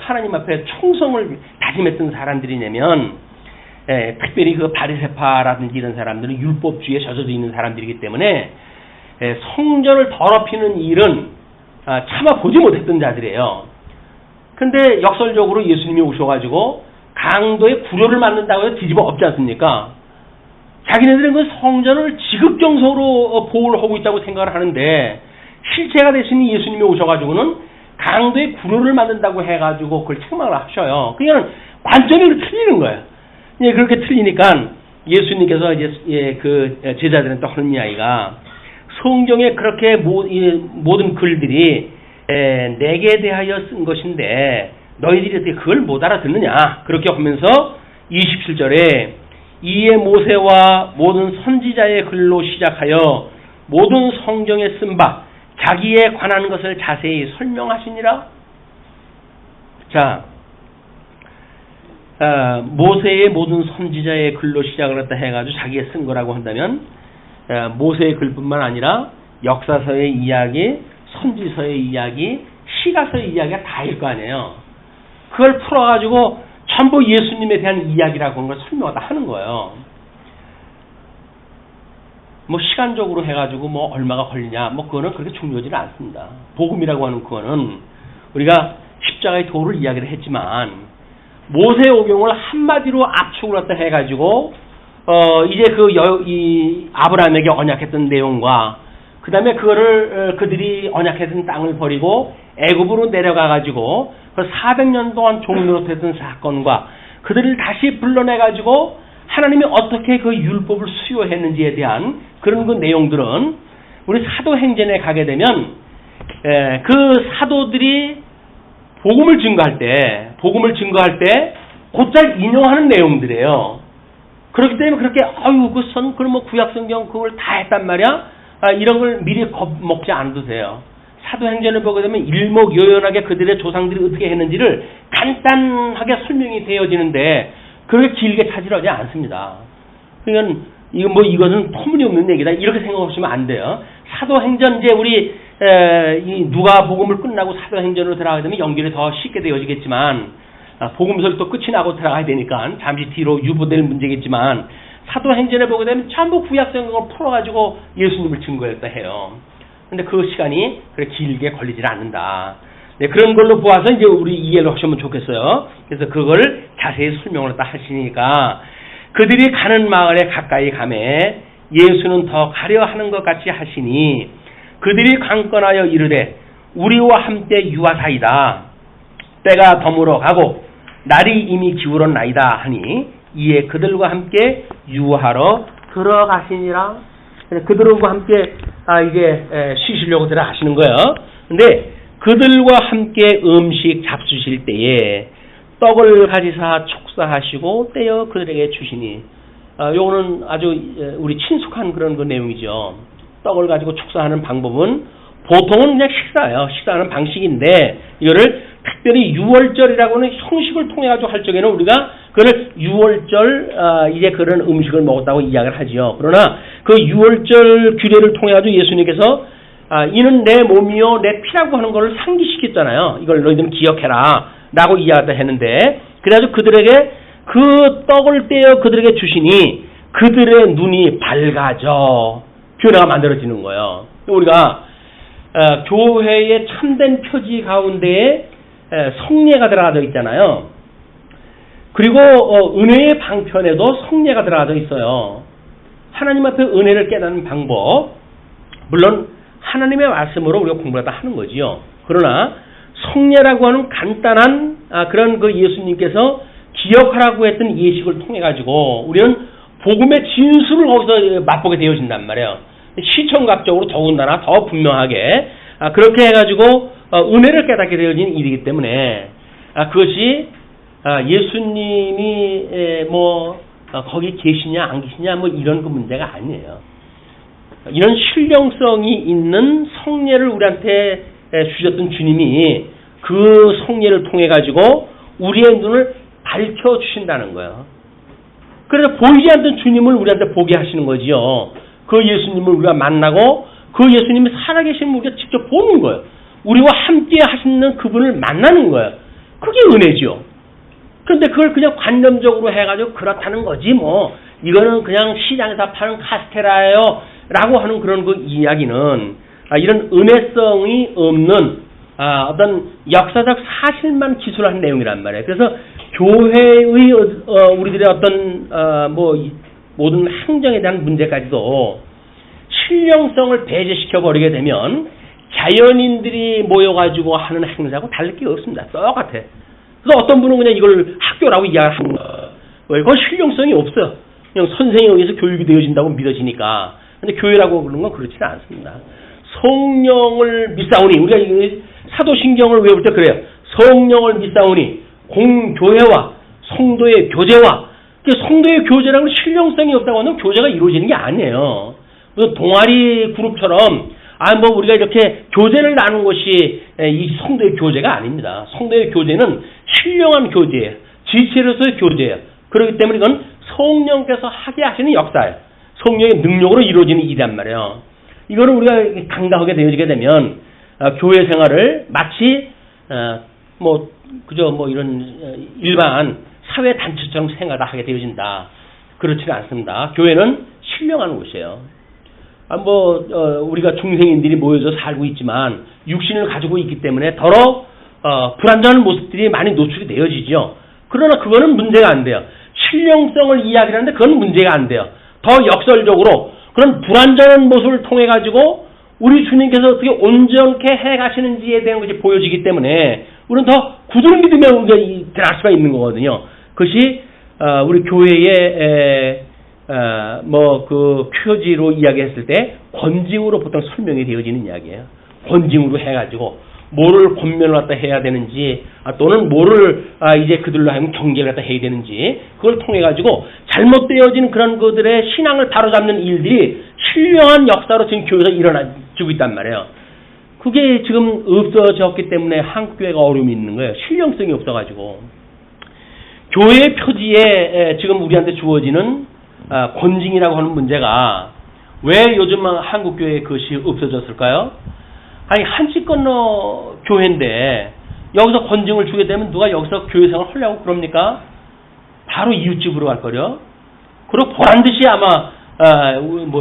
하나님 앞에 충성을 다짐했던 사람들이냐면 특별히 그 바리새파라든지 이런 사람들은 율법주의에 젖어져 있는 사람들이기 때문에 성전을 더럽히는 일은 차마 보지 못했던 자들이에요. 근데 역설적으로 예수님이 오셔가지고 강도의 구려를 맞는다고 해서 뒤집어 엎지 않습니까? 자기네들은 그 성전을 지극정성으로 보호를 하고 있다고 생각을 하는데 실체가 되시는 예수님이 오셔가지고는 강도의 구려를 만든다고 해가지고 그걸 책망을 하셔요. 그냥 관점이 틀리는 거예요. 그렇게 틀리니까 예수님께서 이제 그 제자들한테 하는 이야기가 성경에 그렇게 모든 글들이 내게 대하여 쓴 것인데 너희들이 어떻게 그걸 못 알아듣느냐 그렇게 하면서 27절에 이에 모세와 모든 선지자의 글로 시작하여 모든 성경에 쓴 바 자기에 관한 것을 자세히 설명하시니라. 자, 모세의 모든 선지자의 글로 시작을 했다 해가지고 자기가 쓴 거라고 한다면 모세의 글뿐만 아니라 역사서의 이야기, 선지서의 이야기, 시가서의 이야기가 다일 거 아니에요. 그걸 풀어가지고 전부 예수님에 대한 이야기라고 하는 걸 설명하다 하는 거예요. 뭐 시간적으로 해가지고 뭐 얼마가 걸리냐, 뭐 그거는 그렇게 중요하지는 않습니다. 복음이라고 하는 그거는 우리가 십자가의 도를 이야기를 했지만 모세오경을 한마디로 압축을 했다 해가지고 이제 이 아브라함에게 언약했던 내용과 그 다음에 그거를 그들이 언약했던 땅을 버리고 애굽으로 내려가가지고 그 400년 동안 종노릇했던 사건과 그들을 다시 불러내가지고 하나님이 어떻게 그 율법을 수요했는지에 대한 그런 그 내용들은 우리 사도행전에 가게 되면 그 사도들이 복음을 증거할 때 곧잘 인용하는 내용들이에요. 그렇기 때문에 그렇게 그럼 뭐 구약성경 그걸 다 했단 말이야? 이런 걸 미리 겁먹지 않아도 돼요. 사도행전을 보게 되면 일목요연하게 그들의 조상들이 어떻게 했는지를 간단하게 설명이 되어지는데 그렇게 길게 차지하지 않습니다. 그러니까 이것은 터무니없는 얘기다 이렇게 생각하시면 안 돼요. 사도행전 이제 우리 이 누가복음을 끝나고 사도행전으로 들어가게 되면 연결이 더 쉽게 되어지겠지만 복음서를 또 끝이 나고 들어가야 되니까 잠시 뒤로 유보될 문제겠지만 사도행전에 보게 되면 전부 구약성경을 풀어가지고 예수님을 증거했다 해요. 근데 그 시간이 그렇게 길게 걸리질 않는다. 네, 그런 걸로 보아서 이제 우리 이해를 하시면 좋겠어요. 그래서 그걸 자세히 설명을 했다 하시니까 그들이 가는 마을에 가까이 가매 예수는 더 가려 하는 것 같이 하시니 그들이 강권하여 이르되 우리와 함께 유하사이다. 때가 더물어 가고 날이 이미 기울었나이다 하니 이에 그들과 함께 유하러 들어가시니라. 그들과 함께 이제 쉬시려고 들어가시는 거예요. 근데 그들과 함께 음식 잡수실 때에 떡을 가지사 축사하시고 떼어 그들에게 주시니 요거는 아주 우리 친숙한 그런 그 내용이죠. 떡을 가지고 축사하는 방법은 보통은 그냥 식사하는 방식인데 이거를 특별히 유월절이라고는 형식을 통해 가지고 할 적에는 우리가 그걸 유월절 이제 그런 음식을 먹었다고 이야기를 하지요. 그러나 그 유월절 규례를 통해 가지고 예수님께서 이는 내 몸이요 내 피라고 하는 것을 상기시켰잖아요. 이걸 너희들은 기억해라 라고 이야기를 했는데 그래가지고 그들에게 그 떡을 떼어 그들에게 주시니 그들의 눈이 밝아져 변화가 만들어지는 거예요. 우리가 교회의 참된 표지 가운데에 성례가 들어가져 있잖아요. 그리고 은혜의 방편에도 성례가 들어가져 있어요. 하나님 앞에 은혜를 깨닫는 방법, 물론 하나님의 말씀으로 우리가 공부를 다 하는 거지요. 그러나 성례라고 하는 간단한 그런 그 예수님께서 기억하라고 했던 예식을 통해 가지고 우리는 복음의 진수를 거기서 맛보게 되어진단 말이에요. 시청각적으로 더군다나 더 분명하게 그렇게 해가지고 은혜를 깨닫게 되어진 일이기 때문에 그것이 예수님이 거기 계시냐 안 계시냐 이런 그 문제가 아니에요. 이런 신령성이 있는 성례를 우리한테 주셨던 주님이 그 성례를 통해 가지고 우리의 눈을 밝혀 주신다는 거예요. 그래서 보이지 않던 주님을 우리한테 보게 하시는 거지요. 그 예수님을 우리가 만나고 그 예수님이 살아계신 우리가 직접 보는 거예요. 우리와 함께 하시는 그분을 만나는 거예요. 그게 은혜죠. 그런데 그걸 그냥 관념적으로 해가지고 그렇다는 거지 이거는 그냥 시장에서 파는 카스테라예요 라고 하는 그런 그 이야기는 이런 은혜성이 없는 어떤 역사적 사실만 기술한 내용이란 말이에요. 그래서 교회의 우리들의 어떤 모든 행정에 대한 문제까지도 신령성을 배제시켜 버리게 되면 자연인들이 모여가지고 하는 행사하고 다를 게 없습니다. 똑같아. 그래서 어떤 분은 그냥 이걸 학교라고 이야기하는 거예요. 왜? 그건 신령성이 없어요. 그냥 선생에 의해서 교육이 되어진다고 믿어지니까. 근데 교회라고 그러는 건 그렇지는 않습니다. 성령을 믿사오니, 우리가 사도신경을 외울 때 그래요. 성령을 믿사오니 공교회와 성도의 교제와, 성도의 교제라는 신령성이 없다고 하면 교제가 이루어지는 게 아니에요. 무슨 동아리 그룹처럼 뭐 우리가 이렇게 교제를 나눈 것이 이 성도의 교제가 아닙니다. 성도의 교제는 신령한 교제예요. 지체로서의 교제예요. 그렇기 때문에 이건 성령께서 하게 하시는 역사예요. 성령의 능력으로 이루어지는 일이란 말이에요. 이거는 우리가 당당하게 되어지게 되면 교회 생활을 마치 그저 이런 일반 사회 단체처럼 생활하게 되어진다. 그렇지는 않습니다. 교회는 신령한 곳이에요. 우리가 중생인들이 모여서 살고 있지만 육신을 가지고 있기 때문에 더러 불완전한 모습들이 많이 노출이 되어지죠. 그러나 그거는 문제가 안 돼요. 신령성을 이야기하는데 그건 문제가 안 돼요. 더 역설적으로 그런 불완전한 모습을 통해 가지고 우리 주님께서 어떻게 온전케 해 가시는지에 대한 것이 보여지기 때문에 우리는 더 굳은 믿음에 우리가 들어갈 수가 있는 거거든요. 그것이 우리 교회의 그 표지로 이야기했을 때 권징으로 보통 설명이 되어지는 이야기예요. 권징으로 해가지고 뭐를 권면을 갖다 해야 되는지 또는 뭐를 이제 그들로 하여금 경계를 갖다 해야 되는지 그걸 통해 가지고 잘못되어진 그런 그들의 신앙을 바로잡는 일들이 신령한 역사로 지금 교회에서 일어나주고 있단 말이에요. 그게 지금 없어졌기 때문에 한국 교회가 어려움이 있는 거예요. 신령성이 없어가지고 교회의 표지에 지금 우리한테 주어지는 권징이라고 하는 문제가 왜 요즘 한국 교회에 그것이 없어졌을까요? 아니 한치 건너 교회인데 여기서 권징을 주게 되면 누가 여기서 교회 생활 하려고 그럽니까? 바로 이웃집으로 갈 거려. 그리고 보란듯이 아마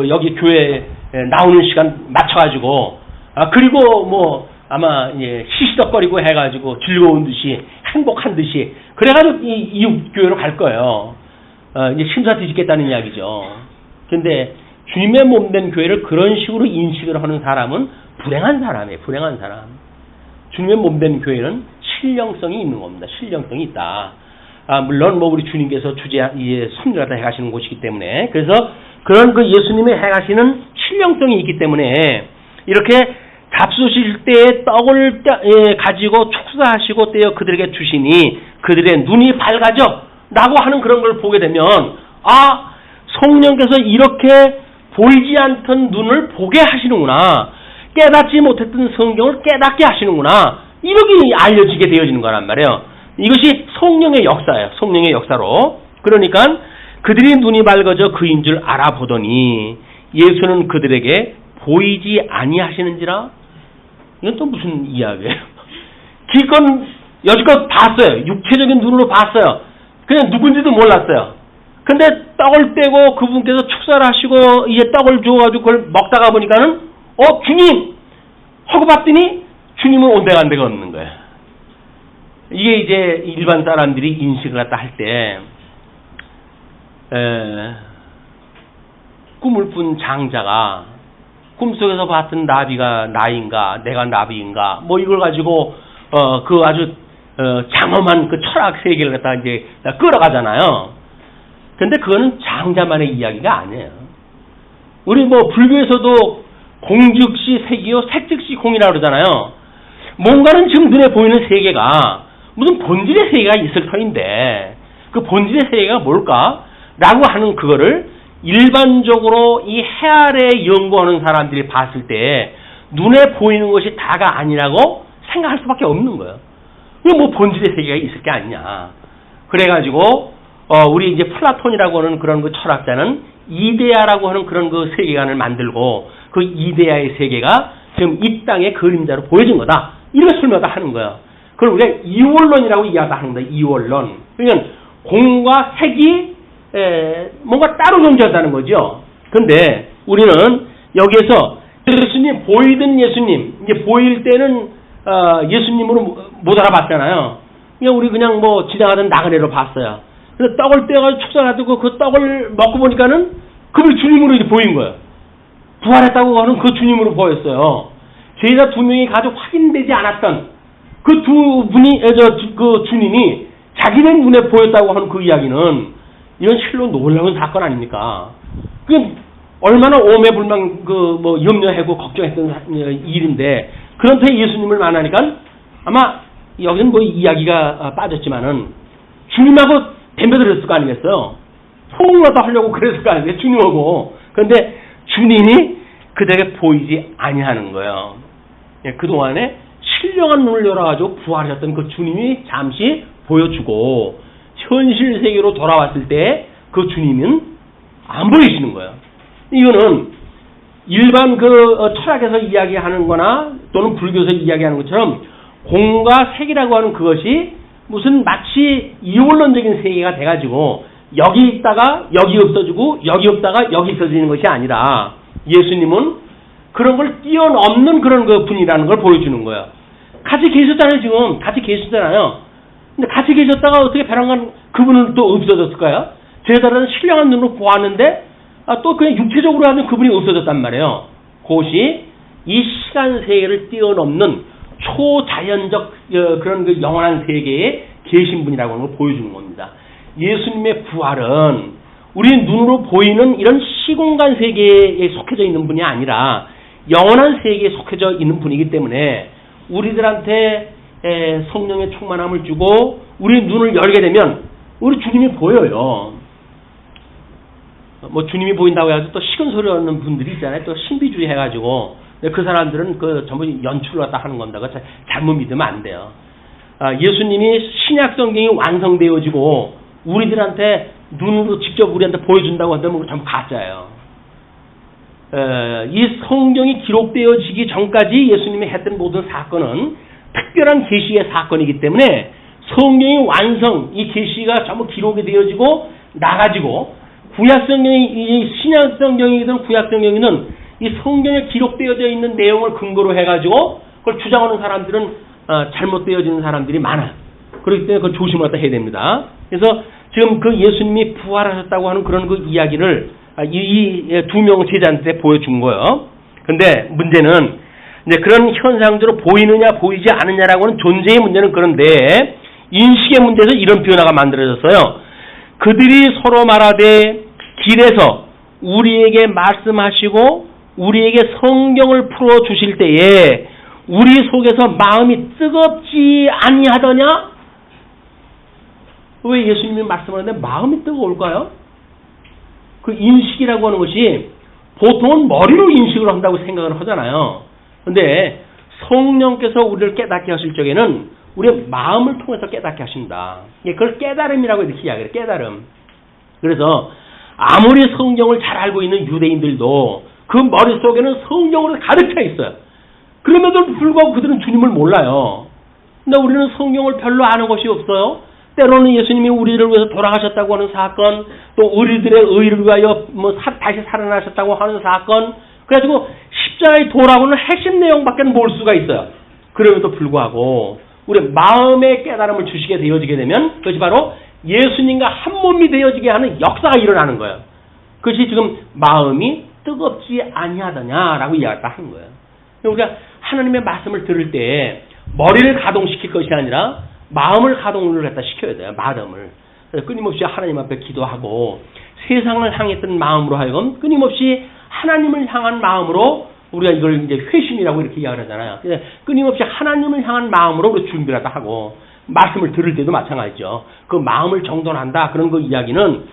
여기 교회 나오는 시간 맞춰가지고 그리고 아마 시시덕거리고 해가지고 즐거운 듯이 행복한 듯이 그래가지고 이웃 교회로 갈 거예요. 이제 심사 뒤집겠다는 이야기죠. 근데 주님의 몸된 교회를 그런 식으로 인식을 하는 사람은 불행한 사람이에요. 불행한 사람. 주님의 몸된 교회는 신령성이 있는 겁니다. 신령성이 있다. 물론 우리 주님께서 섭리하다 해가시는 곳이기 때문에 그래서 그런 그 예수님의 해가시는 신령성이 있기 때문에 이렇게 잡수실 때에 떡을 가지고 축사하시고 떼어 그들에게 주시니 그들의 눈이 밝아져 라고 하는 그런 걸 보게 되면 성령께서 이렇게 보이지 않던 눈을 보게 하시는구나. 깨닫지 못했던 성경을 깨닫게 하시는구나. 이렇게 알려지게 되어지는 거란 말이에요. 이것이 성령의 역사예요. 성령의 역사로. 그러니까 그들이 눈이 밝아져 그인 줄 알아보더니 예수는 그들에게 보이지 아니하시는지라. 이건 또 무슨 이야기예요? 기껏 여지껏 봤어요. 육체적인 눈으로 봤어요. 그냥 누군지도 몰랐어요. 근데 떡을 떼고 그분께서 축사를 하시고 이제 떡을 줘가지고 그걸 먹다가 보니까는 주님! 하고 봤더니 주님은 온데간데가 없는 거예요. 이게 이제 일반 사람들이 인식을 갖다 할 때 꿈을 꾼 장자가 꿈속에서 봤던 나비가 나인가 내가 나비인가 이걸 가지고 그 아주 장엄한 그 철학 세계를 갖다 이제 끌어가잖아요. 근데 그거는 장자만의 이야기가 아니에요. 우리 불교에서도 공즉시 색이요 색즉시 공이라고 그러잖아요. 뭔가는 지금 눈에 보이는 세계가 무슨 본질의 세계가 있을 터인데 그 본질의 세계가 뭘까? 라고 하는 그거를 일반적으로 이 해아래 연구하는 사람들이 봤을 때 눈에 보이는 것이 다가 아니라고 생각할 수밖에 없는 거예요. 이거 본질의 세계가 있을 게 아니냐. 그래가지고 우리 이제 플라톤이라고 하는 그런 그 철학자는 이데아라고 하는 그런 그 세계관을 만들고 그 이데아의 세계가 지금 이 땅의 그림자로 보여진 거다. 이렇게 설명을 하는 거예요. 그걸 우리가 이원론이라고 이야기하는 거다. 이원론. 그러니까 공과 색이 뭔가 따로 존재한다는 거죠. 근데 우리는 여기에서 예수님 보이던 예수님 이제 보일 때는 예수님으로 못 알아봤잖아요. 그냥 우리 그냥 지나가던 나그네로 봤어요. 그래서 떡을 떼어가지고 축사가지고 그 떡을 먹고 보니까는 그분이 주님으로 이제 보인 거예요. 부활했다고 하는 그 주님으로 보였어요. 제자 두 명이 가지고 확인되지 않았던 그 두 분이 그 주님이 자기네 눈에 보였다고 하는 그 이야기는 이건 실로 놀라운 사건 아닙니까? 그 얼마나 오매불망 염려하고 걱정했던 일인데 그런데 예수님을 만나니까 아마 여기는 이야기가 빠졌지만은 주님하고 덤벼들었을 거 아니겠어요? 소응하다 하려고 그랬을 거 아니겠어요? 주님하고. 그런데 주님이 그들에게 보이지 아니하는 거예요. 예, 그동안에 신령한 눈을 열어가지고 부활하셨던 그 주님이 잠시 보여주고 현실 세계로 돌아왔을 때 그 주님은 안 보이시는 거예요. 이거는 일반 철학에서 이야기하는 거나 또는 불교에서 이야기하는 것처럼 공과 색이라고 하는 그것이 무슨 마치 이원론적인 세계가 돼가지고 여기 있다가 여기 없어지고 여기 없다가 여기 있어지는 것이 아니라 예수님은 그런 걸 뛰어넘는 그런 그 분이라는 걸 보여주는 거예요. 같이 계셨잖아요, 지금. 같이 계셨잖아요. 근데 같이 계셨다가 어떻게 벼랑간 그분은 또 없어졌을까요? 제자들은 신령한 눈으로 보았는데 또 그냥 육체적으로 하는 그분이 없어졌단 말이에요. 그것이 이 시간 세계를 뛰어넘는 초자연적 그런 그 영원한 세계에 계신 분이라고 하는 걸 보여주는 겁니다. 예수님의 부활은 우리 눈으로 보이는 이런 시공간 세계에 속해져 있는 분이 아니라 영원한 세계에 속해져 있는 분이기 때문에 우리들한테 성령의 충만함을 주고 우리 눈을 열게 되면 우리 주님이 보여요. 뭐 주님이 보인다고 해가지고 또 식은 소리 하는 분들이 있잖아요. 또 신비주의 해가지고 그 사람들은 그 전부 연출을 갖다 하는 건다고 잘못 믿으면 안 돼요. 예수님이 신약 성경이 완성되어지고 우리들한테 눈으로 직접 우리한테 보여준다고 한다면 그거 전부 가짜예요. 이 성경이 기록되어지기 전까지 예수님이 했던 모든 사건은 특별한 계시의 사건이기 때문에 성경의 완성, 이 계시가 전부 기록이 되어지고 나가지고 구약 성경이 신약 성경이든 구약 성경이든 이 성경에 기록되어져 있는 내용을 근거로 해가지고 그걸 주장하는 사람들은 잘못되어지는 사람들이 많아요. 그렇기 때문에 그걸 조심을 갖다 해야 됩니다. 그래서 지금 그 예수님이 부활하셨다고 하는 그런 그 이야기를 이 두 명 제자한테 보여준 거예요. 근데 문제는 이제 그런 현상대로 보이느냐 보이지 않느냐라고 하는 존재의 문제는 그런데 인식의 문제에서 이런 변화가 만들어졌어요. 그들이 서로 말하되 길에서 우리에게 말씀하시고 우리에게 성경을 풀어주실 때에 우리 속에서 마음이 뜨겁지 아니하더냐? 왜 예수님이 말씀하는데 마음이 뜨거울까요? 그 인식이라고 하는 것이 보통은 머리로 인식을 한다고 생각을 하잖아요. 근데 성령께서 우리를 깨닫게 하실 적에는 우리의 마음을 통해서 깨닫게 하신다. 그걸 깨달음이라고 이렇게 이야기해요. 깨달음. 그래서 아무리 성경을 잘 알고 있는 유대인들도 그 머릿속에는 성경으로 가득 차 있어요. 그럼에도 불구하고 그들은 주님을 몰라요. 근데 우리는 성경을 별로 아는 것이 없어요. 때로는 예수님이 우리를 위해서 돌아가셨다고 하는 사건, 또 우리들의 의를 위하여 다시 살아나셨다고 하는 사건, 그래가지고 십자가의 도라고는 핵심 내용밖에 모를 수가 있어요. 그럼에도 불구하고 우리 마음의 깨달음을 주시게 되어지게 되면 그것이 바로 예수님과 한 몸이 되어지게 하는 역사가 일어나는 거예요. 그것이 지금 마음이 뜨겁지 아니하더냐라고 이야기를 하는 거예요. 우리가 하나님의 말씀을 들을 때 머리를 가동시킬 것이 아니라 마음을 가동을 갖다 시켜야 돼요. 마음을. 끊임없이 하나님 앞에 기도하고 세상을 향했던 마음으로 하여금 끊임없이 하나님을 향한 마음으로 우리가 이걸 이제 회심이라고 이렇게 이야기를 하잖아요. 끊임없이 하나님을 향한 마음으로 우리 준비를 하고 말씀을 들을 때도 마찬가지죠. 그 마음을 정돈한다 그런 그 이야기는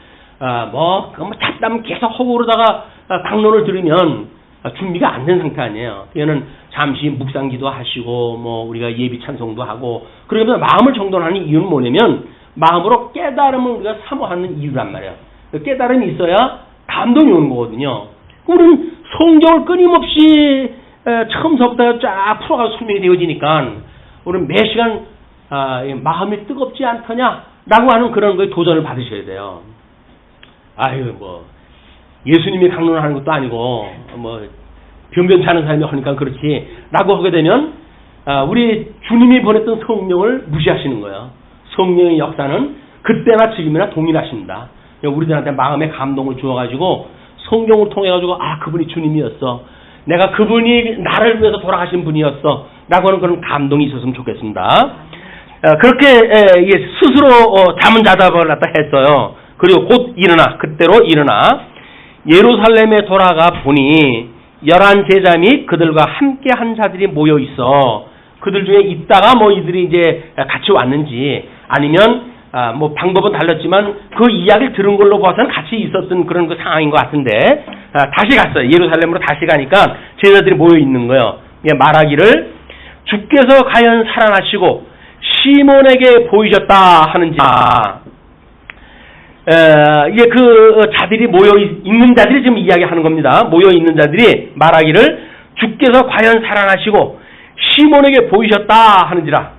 잡담 계속 하고 그러다가 강론을 들으면 준비가 안 된 상태 아니에요. 얘는 잠시 묵상기도 하시고 우리가 예비 찬송도 하고 그러면서 마음을 정돈하는 이유는 뭐냐면 마음으로 깨달음을 우리가 사모하는 이유란 말이에요. 깨달음이 있어야 감동이 오는 거거든요. 우리는 성경을 끊임없이 처음서부터 쫙 풀어가서 설명이 되어지니까 우리는 매 시간 마음이 뜨겁지 않더냐라고 하는 그런 거에 도전을 받으셔야 돼요. 예수님이 강론하는 것도 아니고 변변치 않은 사람이 하니까 그렇지 라고 하게 되면 우리 주님이 보냈던 성령을 무시하시는 거예요. 성령의 역사는 그때나 지금이나 동일하십니다. 우리들한테 마음의 감동을 주어가지고 성경을 통해가지고 그분이 주님이었어. 내가 그분이 나를 위해서 돌아가신 분이었어. 라고 하는 그런 감동이 있었으면 좋겠습니다. 그렇게 스스로 잠은 자답을 갖다 했어요. 그리고 곧 그때로 일어나 예루살렘에 돌아가 보니 11 제자 및 그들과 함께 한 자들이 모여 있어. 그들 중에 있다가 이들이 이제 같이 왔는지 아니면 방법은 달랐지만 그 이야기를 들은 걸로 봐서는 같이 있었던 그런 그 상황인 것 같은데 다시 갔어요. 예루살렘으로 다시 가니까 제자들이 모여 있는 거예요. 말하기를 주께서 과연 살아나시고 시몬에게 보이셨다 하는지. 이게 그 자들이 모여 있는 자들이 지금 이야기하는 겁니다. 모여 있는 자들이 말하기를 주께서 과연 살아나시고 시몬에게 보이셨다 하는지라.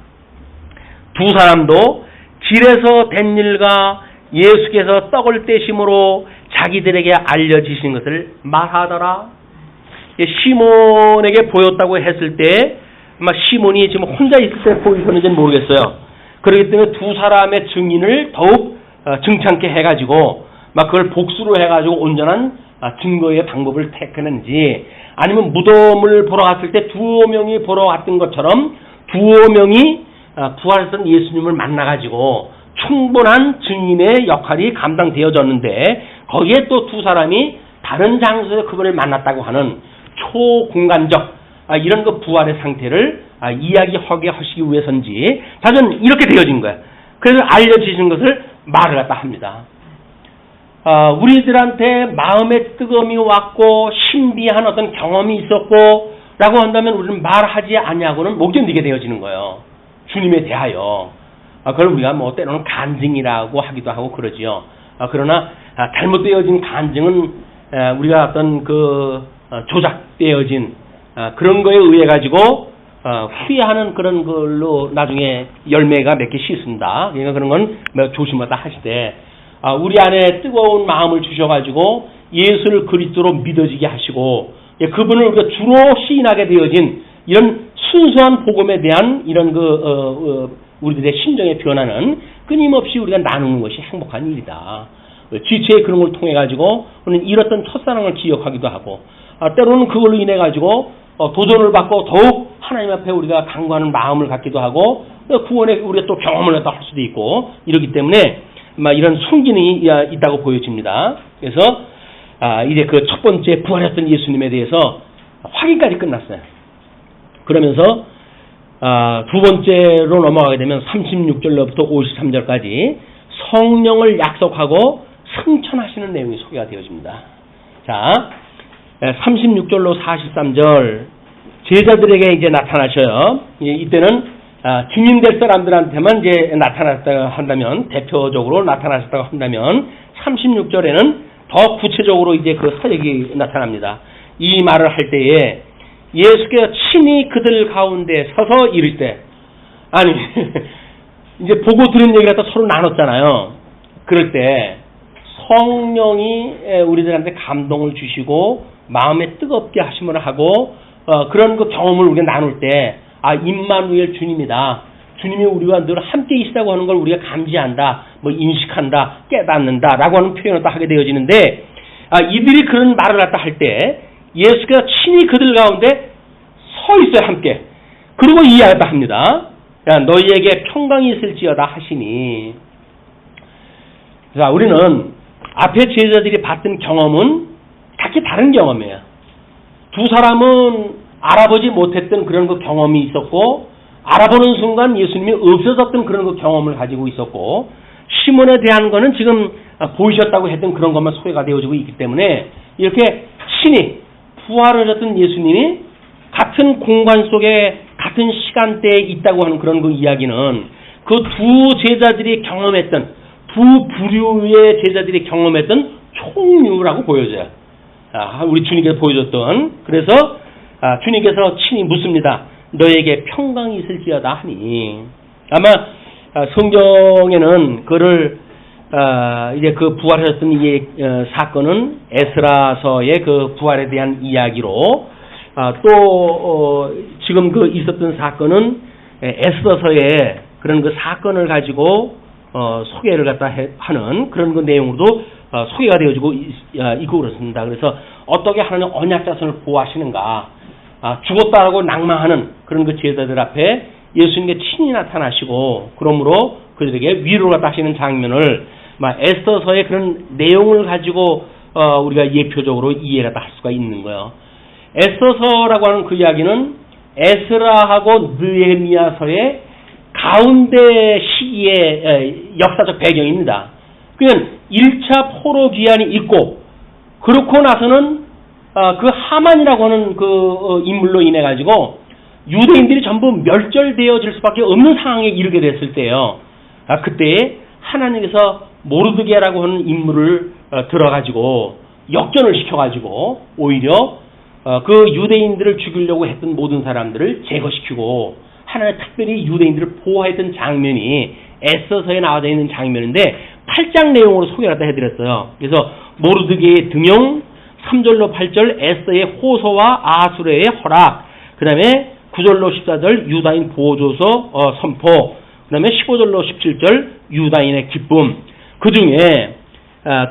두 사람도 길에서 된 일과 예수께서 떡을 떼심으로 자기들에게 알려지신 것을 말하더라. 시몬에게 보였다고 했을 때 아마 시몬이 지금 혼자 있을 때 보이셨는지는 모르겠어요. 그렇기 때문에 두 사람의 증인을 더욱 증창케 해가지고 막 그걸 복수로 해가지고 온전한 증거의 방법을 택했는지, 아니면 무덤을 보러 갔을 때 두어 명이 보러 갔던 것처럼 두어 명이 부활했던 예수님을 만나가지고 충분한 증인의 역할이 감당되어졌는데, 거기에 또 두 사람이 다른 장소에서 그분을 만났다고 하는 초공간적 이런 그 부활의 상태를 이야기하게 하시기 위해서인지 자전 이렇게 되어진 거예요. 그래서 알려지신 것을 말을 갖다 합니다. 우리들한테 마음의 뜨거움이 왔고 신비한 어떤 경험이 있었고 라고 한다면 우리는 말하지 아니하고는 못 견디게 되어지는 거예요. 주님에 대하여. 그걸 우리가 뭐 때로는 간증이라고 하기도 하고 그러지요. 그러나 잘못되어진 간증은 우리가 어떤 그 조작되어진 그런 거에 의해 가지고 후회하는 그런 걸로 나중에 열매가 맺기 쉽습니다. 그러니까 그런 건 조심하다 하시되, 우리 안에 뜨거운 마음을 주셔가지고 예수를 그리스도로 믿어지게 하시고 그분을 우리가 주로 시인하게 되어진 이런 순수한 복음에 대한 이런 우리들의 심정의 변화는 끊임없이 우리가 나누는 것이 행복한 일이다. 지체의 그런 걸 통해 가지고 우리는 잃었던 첫사랑을 기억하기도 하고, 때로는 그걸로 인해 가지고 도전을 받고 더욱 하나님 앞에 우리가 간구하는 마음을 갖기도 하고, 구원에 우리가 또 경험을 갖다 할 수도 있고 이러기 때문에 이런 순기능이 있다고 보여집니다. 그래서 이제 그 첫 번째 부활했던 예수님에 대해서 확인까지 끝났어요. 그러면서 두 번째로 넘어가게 되면 36절로부터 53절까지 성령을 약속하고 승천하시는 내용이 소개가 되어집니다. 자, 36절로 43절 제자들에게 이제 나타나셔요. 이때는 증인될 사람들한테만 이제 나타났다고 한다면, 대표적으로 나타나셨다고 한다면 36절에는 더 구체적으로 이제 그 사역이 나타납니다. 이 말을 할 때에 예수께서 친히 그들 가운데 서서 이를 때, 아니 이제 보고 들은 얘기를 갖다 서로 나눴잖아요. 그럴 때 성령이 우리들한테 감동을 주시고 마음에 뜨겁게 하심을 하고 그런 그 경험을 우리가 나눌 때, 임마누엘 주님이다. 주님이 우리와 늘 함께 있다고 하는 걸 우리가 감지한다, 인식한다, 깨닫는다 라고 하는 표현을 하게 되어지는데, 이들이 그런 말을 갖다 할 때 예수께서 친히 그들 가운데 서 있어요, 함께. 그리고 이해하다 합니다. 야, 너희에게 평강이 있을지어다 하시니. 자, 우리는 앞에 제자들이 봤던 경험은 각기 다른 경험이에요. 두 사람은 알아보지 못했던 그런 그 경험이 있었고, 알아보는 순간 예수님이 없어졌던 그런 그 경험을 가지고 있었고, 시몬에 대한 거는 지금 보이셨다고 했던 그런 것만 소개가 되어지고 있기 때문에, 이렇게 친히 부활하셨던 예수님이 같은 공간 속에 같은 시간대에 있다고 하는 그런 그 이야기는 그 두 제자들이 경험했던, 두 부류의 제자들이 경험했던 총류라고 보여져요. 우리 주님께서 보여줬던. 그래서 주님께서 친히 묻습니다. 너에게 평강이 있을지어다 하니. 아마 성경에는 그를 이제 그 부활하셨던 이 사건은 에스라서의 그 부활에 대한 이야기로, 또 지금 그 있었던 사건은 에스더서의 그런 그 사건을 가지고 소개를 갖다 하는 그런 그 내용으로도 소개가 되어지고 있고 그렇습니다. 그래서 어떻게 하나님 언약 자손을 보호하시는가, 죽었다라고 낭망하는 그런 그 제자들 앞에 예수님께 친히 나타나시고, 그러므로 그들에게 위로를 갖다 하시는 장면을 에스더서의 그런 내용을 가지고 우리가 예표적으로 이해를 할 수가 있는 거예요. 에스더서라고 하는 그 이야기는 에스라하고 느헤미야서의 가운데 시기의 역사적 배경입니다. 그러니까 1차 포로 귀환이 있고 그렇고 나서는 그 하만이라고 하는 그 인물로 인해 가지고 유대인들이 전부 멸절되어질 수밖에 없는 상황에 이르게 됐을 때요. 그때 하나님께서 모르드게라고 하는 인물을 들어가지고 역전을 시켜가지고 오히려 그 유대인들을 죽이려고 했던 모든 사람들을 제거시키고 하나님 특별히 유대인들을 보호했던 장면이 에스더서에 나와져 있는 장면인데 8장 내용으로 소개를 해드렸어요. 그래서 모르드게의 등용, 3절로 8절 에스더의 호소와 아수르의 허락, 그 다음에 9절로 14절 유다인 보호조서 선포, 그 다음에 15절로 17절 유다인의 기쁨. 그 중에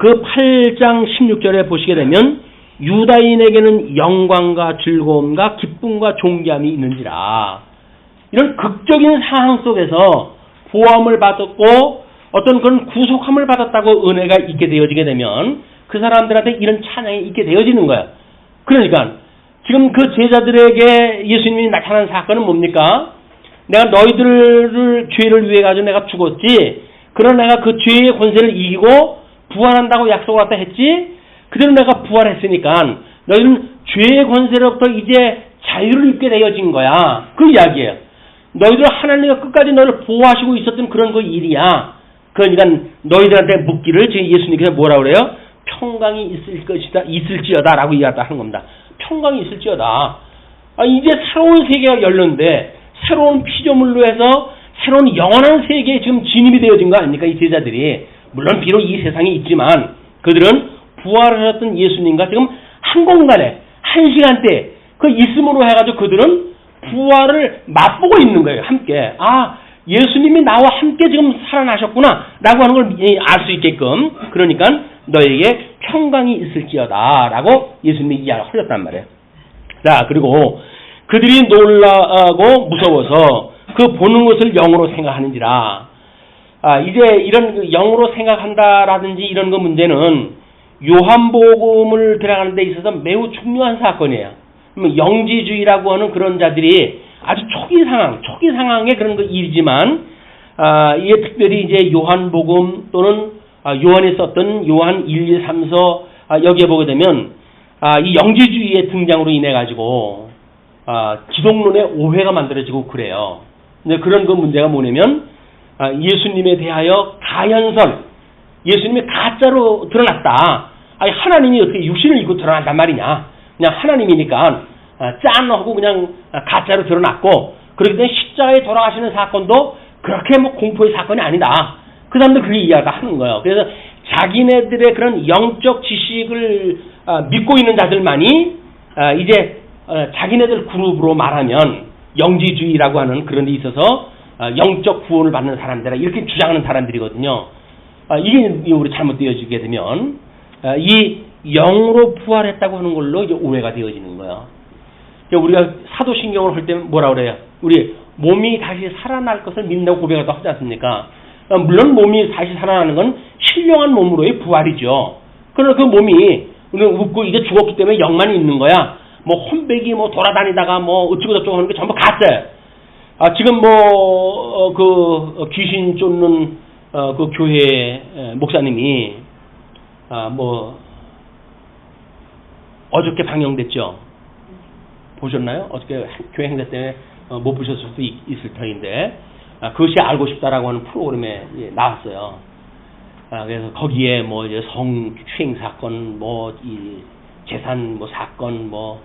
그 8장 16절에 보시게 되면 유다인에게는 영광과 즐거움과 기쁨과 존귀함이 있는지라. 이런 극적인 상황 속에서 보호함을 받았고 어떤 그런 구속함을 받았다고 은혜가 있게 되어지게 되면 그 사람들한테 이런 찬양이 있게 되어지는 거예요. 그러니까 지금 그 제자들에게 예수님이 나타난 사건은 뭡니까? 내가 너희들을 죄를 위해 가지고 내가 죽었지. 그러나 내가 그 죄의 권세를 이기고 부활한다고 약속을 했다 했지. 그대로 내가 부활했으니까 너희는 죄의 권세로부터 이제 자유를 입게 되어진 거야. 그 이야기예요. 너희들 하나님과 끝까지 너를 보호하시고 있었던 그런 그 일이야. 그러니까 너희들한테 묻기를 지금 예수님께서 뭐라 그래요? 평강이 있을 것이다, 있을지어다라고 이야기하는 겁니다. 평강이 있을지어다. 이제 새로운 세계가 열렸는데 새로운 피조물로 해서 새로운 영원한 세계에 지금 진입이 되어진 거 아닙니까? 이 제자들이. 물론 비록 이 세상에 있지만 그들은 부활하셨던 예수님과 지금 한 공간에 한 시간대 그 있음으로 해가지고 그들은 부활을 맛보고 있는 거예요. 함께. 예수님이 나와 함께 지금 살아나셨구나 라고 하는 걸 알 수 있게끔. 그러니까 너에게 평강이 있을지어다 라고 예수님이 이야기를 하셨단 말이에요. 자, 그리고 그들이 놀라고 무서워서 그 보는 것을 영으로 생각하는지라. 이제 이런 영으로 생각한다라든지 이런 거 문제는 요한복음을 들어가는 데 있어서 매우 중요한 사건이에요. 영지주의라고 하는 그런 자들이 아주 초기 상황의 그런 거 일이지만, 이게 특별히 이제 요한복음 또는 요한이 썼던 요한 1, 2, 3서 여기에 보게 되면 이 영지주의의 등장으로 인해 가지고 기독론의 오해가 만들어지고 그래요. 근데 그런 그 문제가 뭐냐면 예수님에 대하여 가연설, 예수님이 가짜로 드러났다. 하나님이 어떻게 육신을 입고 드러난단 말이냐. 그냥 하나님이니까 짠 하고 그냥 가짜로 드러났고, 그렇기 때문에 십자가에 돌아가시는 사건도 그렇게 뭐 공포의 사건이 아니다. 그 사람들 그렇게 이야기하는 거예요. 그래서 자기네들의 그런 영적 지식을 믿고 있는 자들만이 이제 자기네들 그룹으로 말하면 영지주의라고 하는 그런 데 있어서 영적 구원을 받는 사람들이라 이렇게 주장하는 사람들이거든요. 이게 우리 잘못되어지게 되면 이 영으로 부활했다고 하는 걸로 이제 오해가 되어지는 거예요. 우리가 사도신경을 할 때 뭐라 그래요? 우리 몸이 다시 살아날 것을 믿는다고 고백을 하지 않습니까? 물론 몸이 다시 살아나는 건 신령한 몸으로의 부활이죠. 그러나 그 몸이 우리는 웃고 이제 죽었기 때문에 영만 있는 거야. 뭐 혼백이 뭐 돌아다니다가 뭐 어쩌고 저쩌고 하는 게 전부 가짜예요. 지금 뭐 그 귀신 쫓는 그 교회 목사님이 뭐 어저께 방영됐죠. 보셨나요? 어저께 교회 행사 때문에 못 보셨을 수도 있을 터인데 그것이 알고 싶다라고 하는 프로그램에 나왔어요. 그래서 거기에 뭐 이제 성추행 사건, 뭐 이 재산 뭐 사건, 뭐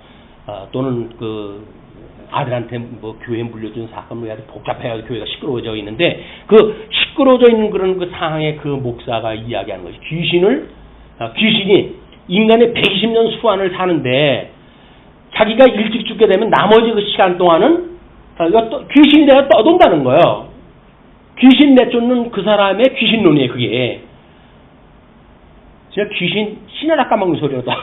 또는 그 아들한테 뭐 교회에 물려준 사건, 뭐 아주 복잡해가지고 교회가 시끄러워져 있는데 그 시끄러워져 있는 그런 그 상황에 그 목사가 이야기하는 것이 귀신이 인간의 120년 수완을 사는데 자기가 일찍 죽게 되면 나머지 그 시간 동안은 귀신이 내가 떠돈다는 거예요. 귀신 내쫓는 그 사람의 귀신론이에요, 그게. 진짜 귀신 신하나 까먹는 소리였다.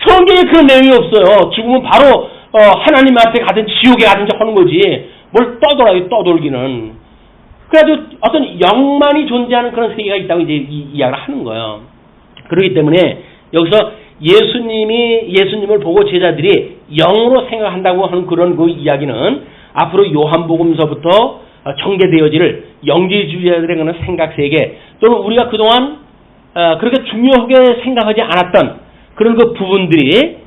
성경에 그런 내용이 없어요. 죽으면 바로 하나님한테 가든지 지옥에 가든지 하는 거지. 뭘 떠돌기는. 그래가지고 어떤 영만이 존재하는 그런 세계가 있다고 이제 이야기를 하는 거예요. 그렇기 때문에 여기서 예수님을 보고 제자들이 영으로 생각한다고 하는 그런 그 이야기는 앞으로 요한복음서부터 전개되어질 영지주의자들의 그런 생각세계, 또는 우리가 그동안 그렇게 중요하게 생각하지 않았던 그런 그 부분들이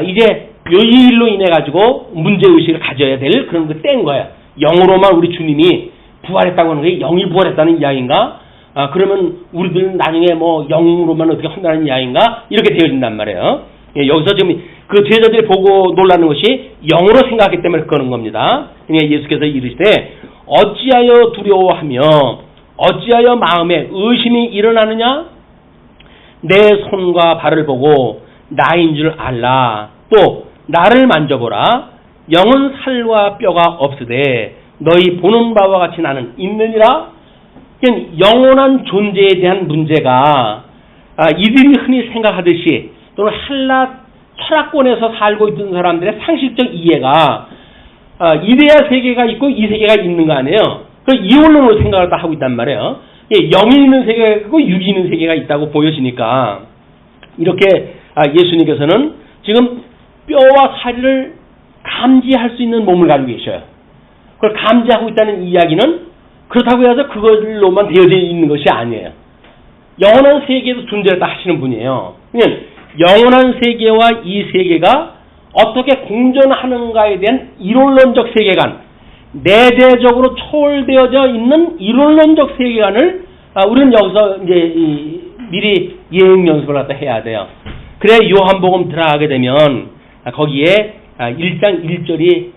이제 이 일로 인해 가지고 문제의식을 가져야 될 그런 그 때인 거예요. 영으로만 우리 주님이 부활했다고 하는 게 영이 부활했다는 이야기인가? 그러면 우리들은 나중에 뭐 영으로만 어떻게 한다는 이야기인가? 이렇게 되어진단 말이에요. 예, 여기서 지금 그 제자들이 보고 놀라는 것이 영으로 생각하기 때문에 그러는 겁니다. 그러니까 예수께서 이르시되 어찌하여 두려워하며 어찌하여 마음에 의심이 일어나느냐? 내 손과 발을 보고 나인 줄 알라. 또 나를 만져보라. 영은 살과 뼈가 없으되 너희 보는 바와 같이 나는 있느니라. 영원한 존재에 대한 문제가 이들이 흔히 생각하듯이 또는 헬라 철학권에서 살고 있던 사람들의 상식적 이해가 이데아 세계가 있고 이 세계가 있는 거 아니에요. 그 이원론으로 생각을 다 하고 있단 말이에요. 영이 있는 세계가 있고 육이 있는 세계가 있다고 보여지니까 이렇게 예수님께서는 지금 뼈와 살을 감지할 수 있는 몸을 가지고 계셔요. 그걸 감지하고 있다는 이야기는 그렇다고 해서 그걸로만 되어져 있는 것이 아니에요. 영원한 세계에도 존재했다 하시는 분이에요. 그러니까 영원한 세계와 이 세계가 어떻게 공존하는가에 대한 이론론적 세계관, 내재적으로 초월되어져 있는 이론론적 세계관을 우리는 여기서 이제 미리 예행 연습을 갖다 해야 돼요. 그래 요한복음 들어가게 되면 거기에 1장 1절이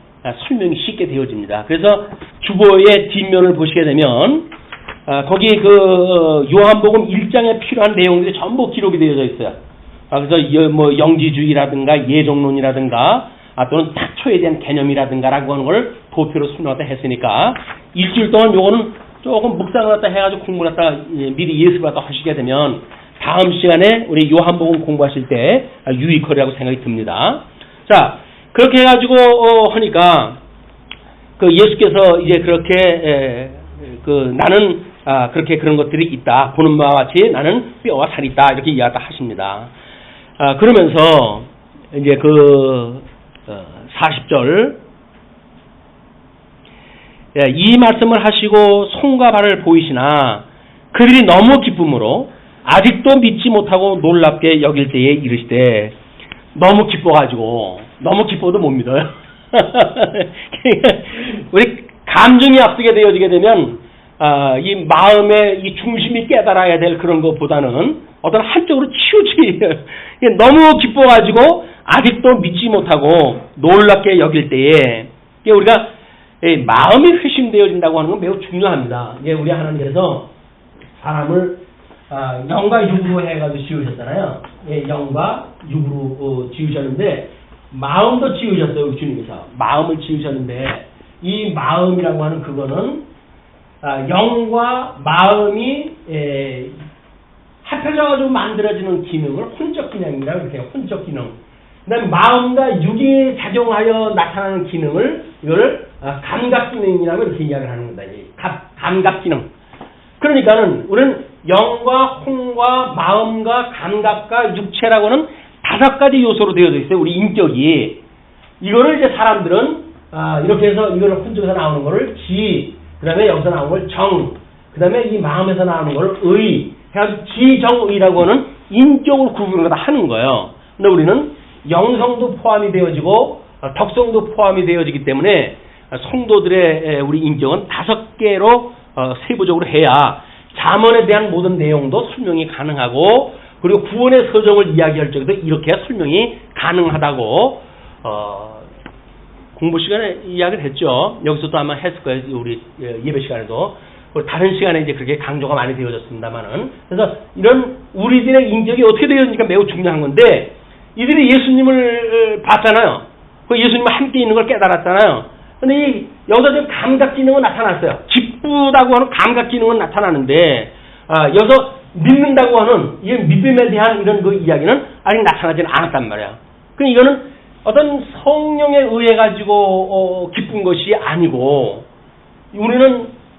설명이 쉽게 되어집니다. 그래서 주보의 뒷면을 보시게 되면 거기 그 요한복음 1장에 필요한 내용들이 전부 기록이 되어져 있어요. 그래서 뭐 영지주의라든가 예정론이라든가 또는 타초에 대한 개념이라든가라고 하는 걸 도표로 설명하다 했으니까 일주일 동안 요거는 조금 묵상을 갖다 해가지고 공부를 갖다 미리 예습을 갖다 하시게 되면 다음 시간에 우리 요한복음 공부하실 때 유익하리라고 생각이 듭니다. 자, 그렇게 해가지고 하니까 그 예수께서 이제 그렇게 나는 그렇게 그런 것들이 있다. 보는 바와 같이 나는 뼈와 살이 있다. 이렇게 이야기를 하십니다. 그러면서 이제 그 40절 이 말씀을 하시고 손과 발을 보이시나 그들이 너무 기쁨으로 아직도 믿지 못하고 놀랍게 여길 때에 이르시되 너무 기뻐가지고 너무 기뻐도 못 믿어요. 우리 감정이 앞서게 되어지게 되면 이 마음의 이 중심이 깨달아야 될 그런 것보다는 어떤 한쪽으로 치우치게 너무 기뻐가지고 아직도 믿지 못하고 놀랍게 여길 때에 우리가 마음이 회심되어진다고 하는 건 매우 중요합니다. 우리 하나님께서 사람을 영과 육으로 해가지고 지으셨잖아요. 영과 육으로 지으셨는데 마음도 지으셨어요. 우리 주님께서 마음을 지으셨는데 이 마음이라고 하는 그거는 영과 마음이 합쳐져가지고 만들어지는 기능을 혼적 기능이라고 이렇게 해요. 혼적 기능. 그다음에 마음과 육이 작용하여 나타나는 기능을 이걸 감각 기능이라고 이렇게 이야기를 하는 겁니다. 감각 기능. 그러니까는 우리는 영과 혼과 마음과 감각과 육체라고는 5가지 요소로 되어져 있어요. 우리 인격이. 이거를 이제 사람들은 이렇게 해서 이걸 혼적에서 나오는 거를 지, 그 다음에 여기서 나오는 걸 정, 그 다음에 이 마음에서 나오는 걸 의, 해가지고 지정의라고 하는 인격으로 구분을 다 하는 거예요. 근데 우리는 영성도 포함이 되어지고 덕성도 포함이 되어지기 때문에 성도들의 우리 인격은 5개로 세부적으로 해야 잠언에 대한 모든 내용도 설명이 가능하고 그리고 구원의 서정을 이야기할 적에도 이렇게 설명이 가능하다고 공부 시간에 이야기를 했죠. 여기서도 아마 했을 거예요. 우리 예배 시간에도. 다른 시간에 이제 그렇게 강조가 많이 되어졌습니다만은. 그래서 이런 우리들의 인격이 어떻게 되어지니까 매우 중요한 건데 이들이 예수님을 봤잖아요. 그 예수님과 함께 있는 걸 깨달았잖아요. 근데 여기서 지금 감각 기능은 나타났어요. 기쁘다고 하는 감각 기능은 나타나는데 여기서 믿는다고 하는 이 믿음에 대한 이런 그 이야기는 아직 나타나지는 않았단 말이야. 그러니까 이거는 어떤 성령에 의해 가지고 기쁜 것이 아니고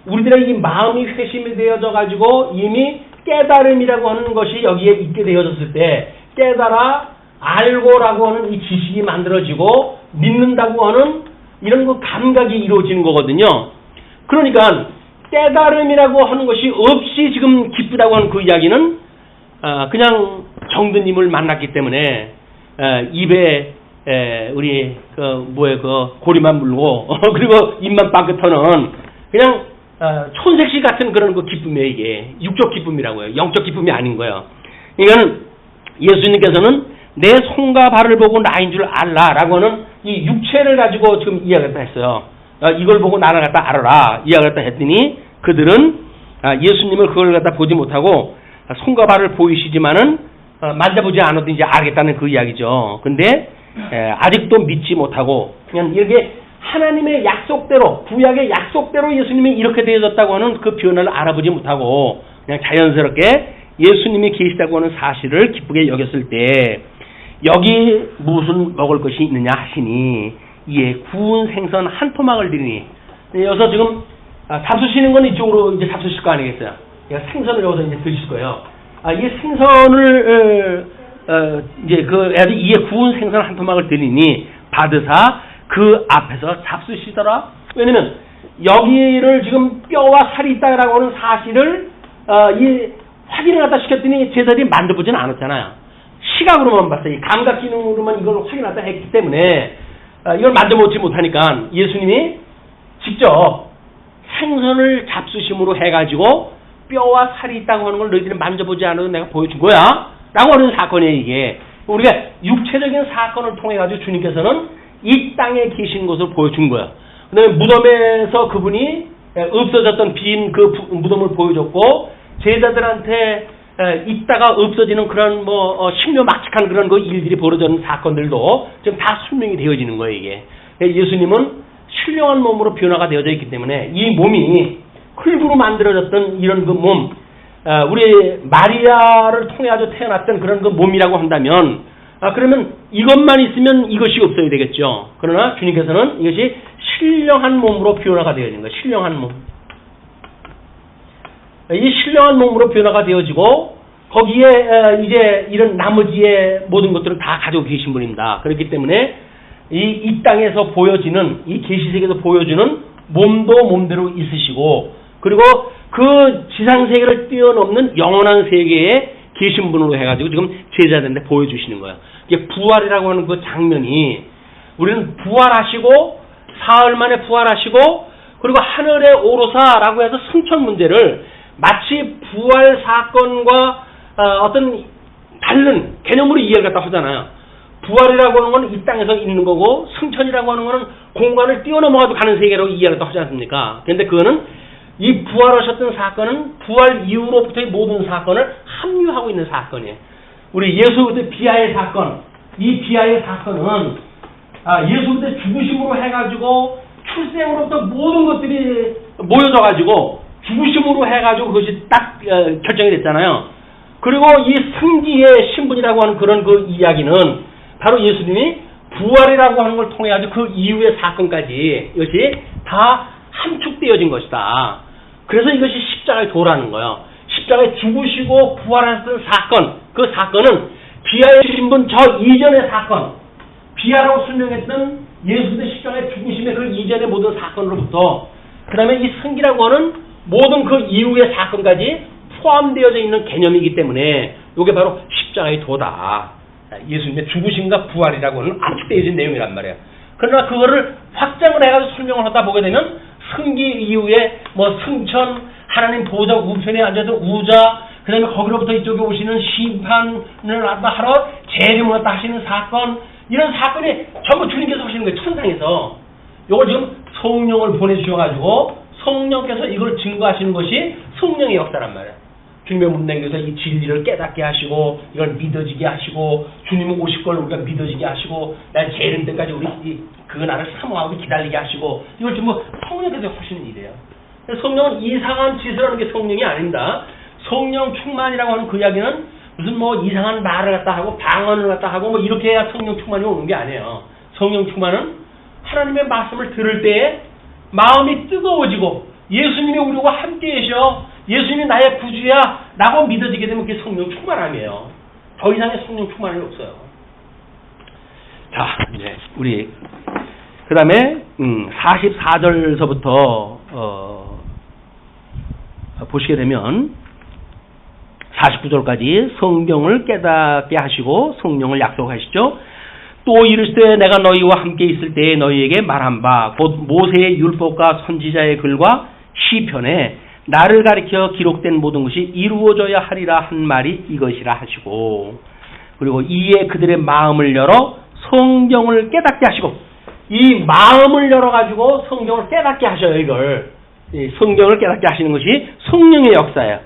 우리들의 이 마음이 회심이 되어져 가지고 이미 깨달음이라고 하는 것이 여기에 있게 되어졌을 때 깨달아 알고라고 하는 이 지식이 만들어지고 믿는다고 하는 이런 그 감각이 이루어지는 거거든요. 그러니까 깨달음이라고 하는 것이 없이 지금 기쁘다고 하는 그 이야기는 그냥 정드님을 만났기 때문에 입에 우리 고리만 물고 그리고 입만 빠긋터는 그냥 촌색시 같은 그런 그 기쁨이에요. 이게 육적 기쁨이라고요. 영적 기쁨이 아닌 거예요. 이거는 예수님께서는 내 손과 발을 보고 나인 줄 알라라고 하는 이 육체를 가지고 지금 이야기했다 했어요. 이걸 보고 나를 갖다 알아라 이야기했다 했더니 그들은 예수님을 그걸 갖다 보지 못하고 손과 발을 보이시지만은 만져보지 않아도 이제 알겠다는 그 이야기죠. 근데 아직도 믿지 못하고 그냥 이렇게 하나님의 약속대로 구약의 약속대로 예수님이 이렇게 되어졌다고 하는 그 변화를 알아보지 못하고 그냥 자연스럽게 예수님이 계시다고 하는 사실을 기쁘게 여겼을 때 여기 무슨 먹을 것이 있느냐 하시니 이에 구운 생선 한 토막을 드리니 여기서 지금 잡수시는 건 이쪽으로 이제 잡수실 거 아니겠어요? 생선을 여기서 이제 드실 거예요. 이 생선을 이제 이에 구운 생선 한 토막을 드리니 받으사 그 앞에서 잡수시더라. 왜냐면 여기를 지금 뼈와 살이 있다라고 하는 사실을 이 확인을 갖다 시켰더니 제자들이 만져보지는 않았잖아요. 시각으로만 봤어요. 이 감각 기능으로만 이걸 확인하다 했기 때문에 이걸 만져보지 못하니까 예수님이 직접 생선을 잡수심으로 해가지고 뼈와 살이 있다고 하는 걸 너희들이 만져보지 않아도 내가 보여준 거야 라고 하는 사건이에요. 이게 우리가 육체적인 사건을 통해 가지고 주님께서는 이 땅에 계신 것을 보여준 거예요. 그 다음에 무덤에서 그분이 없어졌던 빈 그 무덤을 보여줬고 제자들한테 있다가 없어지는 그런 신묘막측한 그런 그 일들이 벌어지는 사건들도 지금 다 설명이 되어지는 거예요. 이게 예수님은 신령한 몸으로 변화가 되어져 있기 때문에 이 몸이 흙으로 만들어졌던 이런 그 몸, 우리 마리아를 통해 아주 태어났던 그런 그 몸이라고 한다면 그러면 이것만 있으면 이것이 없어야 되겠죠. 그러나 주님께서는 이것이 신령한 몸으로 변화가 되어지는 거예요. 신령한 몸. 이 신령한 몸으로 변화가 되어지고 거기에 이제 이런 나머지의 모든 것들을 다 가지고 계신 분입니다. 그렇기 때문에 이 땅에서 보여지는 이 계시세계에서 보여주는 몸도 몸대로 있으시고 그리고 그 지상세계를 뛰어넘는 영원한 세계에 계신 분으로 해가지고 지금 제자들한테 보여주시는 거예요. 이게 부활이라고 하는 그 장면이 우리는 부활하시고 사흘 만에 부활하시고 그리고 하늘에 오르사라고 해서 승천 문제를 마치 부활 사건과 어떤 다른 개념으로 이해를 갖다 하잖아요. 부활이라고 하는 건 이 땅에서 있는 거고 승천이라고 하는 거는 공간을 뛰어넘어가지고 가는 세계로 이해를 갖다 하지 않습니까? 그런데 그거는 이 부활하셨던 사건은 부활 이후로부터의 모든 사건을 합류하고 있는 사건이에요. 우리 예수 그때 비하의 사건, 이 비하의 사건은 예수 그때 죽으심으로 해가지고 출생으로부터 모든 것들이 모여져가지고 죽으심으로 해가지고 그것이 딱 결정이 됐잖아요. 그리고 이 승기의 신분이라고 하는 그런 그 이야기는 바로 예수님이 부활이라고 하는 걸 통해 가지고 그 이후의 사건까지 이것이 다 함축되어진 것이다. 그래서 이것이 십자가의 도라는 거예요. 십자가에 죽으시고 부활하셨던 사건, 그 사건은 비하의 신분 저 이전의 사건, 비하라고 설명했던 예수의 십자가의 죽으심의 그 이전의 모든 사건으로부터 그 다음에 이 승기라고 하는 모든 그 이후의 사건까지 포함되어져 있는 개념이기 때문에 이게 바로 십자가의 도다. 예수님의 죽으심과 부활이라고 하는 압축되어진 내용이란 말이에요. 그러나 그거를 확장을 해가지고 설명을 하다 보게 되면 승기 이후에 승천, 하나님 보좌 우편에 앉아서 우자, 그 다음에 거기로부터 이쪽에 오시는 심판을 하러 재림을 갖다 하시는 사건, 이런 사건이 전부 주님께서 하시는 거예요. 천상에서. 이걸 지금 성령을 보내주셔가지고 성령께서 이걸 증거하시는 것이 성령의 역사란 말이에요. 주님의 문맹에서 이 진리를 깨닫게 하시고 이걸 믿어지게 하시고 주님은 오실 걸 우리가 믿어지게 하시고 날 재림 때까지 우리 그 날을 사모하고 기다리게 하시고 이걸 전부 성령께서 하시는 일이에요. 성령은 이상한 짓을 하는 게 성령이 아닙니다. 성령 충만이라고 하는 그 이야기는 무슨 이상한 말을 갖다 하고 방언을 갖다 하고 이렇게 해야 성령 충만이 오는 게 아니에요. 성령 충만은 하나님의 말씀을 들을 때에 마음이 뜨거워지고 예수님이 우리와 함께 계셔, 예수님이 나의 구주야 라고 믿어지게 되면 그게 성령 충만함이에요. 더 이상의 성령 충만이 없어요. 자, 이제 우리 그 다음에 44절서부터 보시게 되면 49절까지 성경을 깨닫게 하시고 성령을 약속하시죠. 또 이르시되 내가 너희와 함께 있을 때에 너희에게 말한 바 곧 모세의 율법과 선지자의 글과 시편에 나를 가리켜 기록된 모든 것이 이루어져야 하리라 한 말이 이것이라 하시고, 그리고 이에 그들의 마음을 열어 성경을 깨닫게 하시고, 이 마음을 열어가지고 성경을 깨닫게 하셔요. 이걸 성경을 깨닫게 하시는 것이 성령의 역사예요.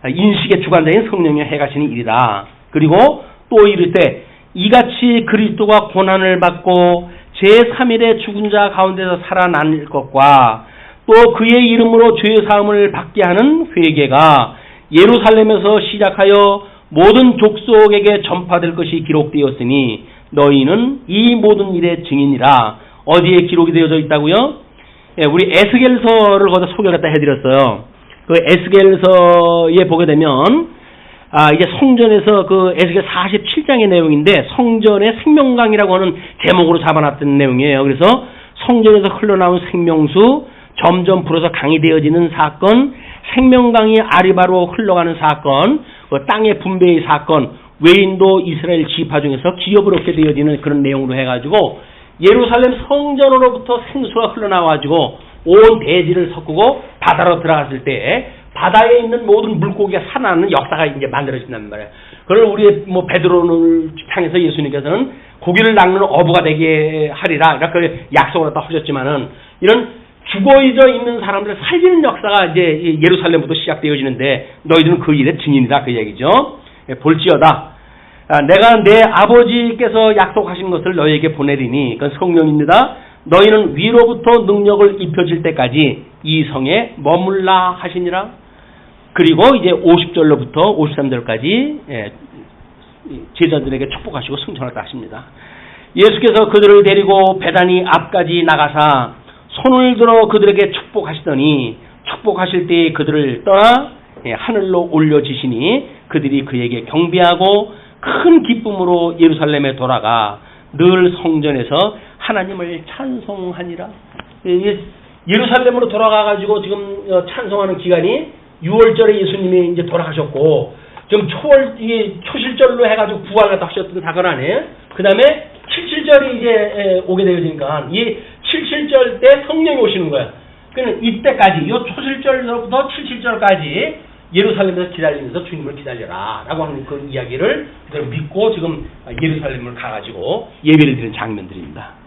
인식의 주관자인 성령의 해가시는 일이다. 그리고 또 이르되 이같이 그리스도가 고난을 받고 제3일에 죽은 자 가운데서 살아날 것과 또 그의 이름으로 죄 사함을 받게 하는 회개가 예루살렘에서 시작하여 모든 족속에게 전파될 것이 기록되었으니 너희는 이 모든 일의 증인이라. 어디에 기록이 되어져 있다고요? 예, 우리 에스겔서를 거기다 소개를 갖다 해드렸어요. 그 에스겔서에 보게 되면 이게 성전에서 그 에스겔 47장의 내용인데 성전의 생명강이라고 하는 제목으로 잡아놨던 내용이에요. 그래서 성전에서 흘러나온 생명수 점점 불어서 강이 되어지는 사건, 생명강이 아리바로 흘러가는 사건, 그 땅의 분배의 사건, 외인도 이스라엘 지파 중에서 기업을 얻게 되어지는 그런 내용으로 해가지고 예루살렘 성전으로부터 생수가 흘러나와가지고 온 대지를 섞고 바다로 들어갔을 때 바다에 있는 모든 물고기가 살아나는 역사가 이제 만들어진단 말이에요. 그걸 우리 베드로를 향해서 예수님께서는 고기를 낚는 어부가 되게 하리라 이렇게 약속을 갖다 하셨지만은 이런 죽어져 있는 사람들을 살리는 역사가 이제 예루살렘부터 시작되어지는데 너희들은 그 일의 증인이다 그 얘기죠. 볼지어다. 내가 내 아버지께서 약속하신 것을 너희에게 보내리니 그건 성령입니다. 너희는 위로부터 능력을 입혀질 때까지 이 성에 머물라 하시니라. 그리고 이제 50절로부터 53절까지 제자들에게 축복하시고 승천을 하십니다. 예수께서 그들을 데리고 베다니 앞까지 나가사 손을 들어 그들에게 축복하시더니 축복하실 때 그들을 떠나 하늘로 올려지시니 그들이 그에게 경배하고 큰 기쁨으로 예루살렘에 돌아가 늘 성전에서 하나님을 찬송하니라. 예루살렘으로 돌아가가지고 지금 찬송하는 기간이 6월절에 예수님이 이제 돌아가셨고, 지금 초실절로 해가지고 부활을 갖다 하셨던 사건 아니에요? 그 다음에 77절이 이제 오게 되어지니까, 이 77절 때 성령이 오시는 거예요. 그러니까 이때까지, 이 초실절로부터 77절까지 예루살렘에서 기다리면서 주님을 기다려라 라고 하는 그 이야기를 믿고 지금 예루살렘을 가가지고 예배를 드리는 장면들입니다.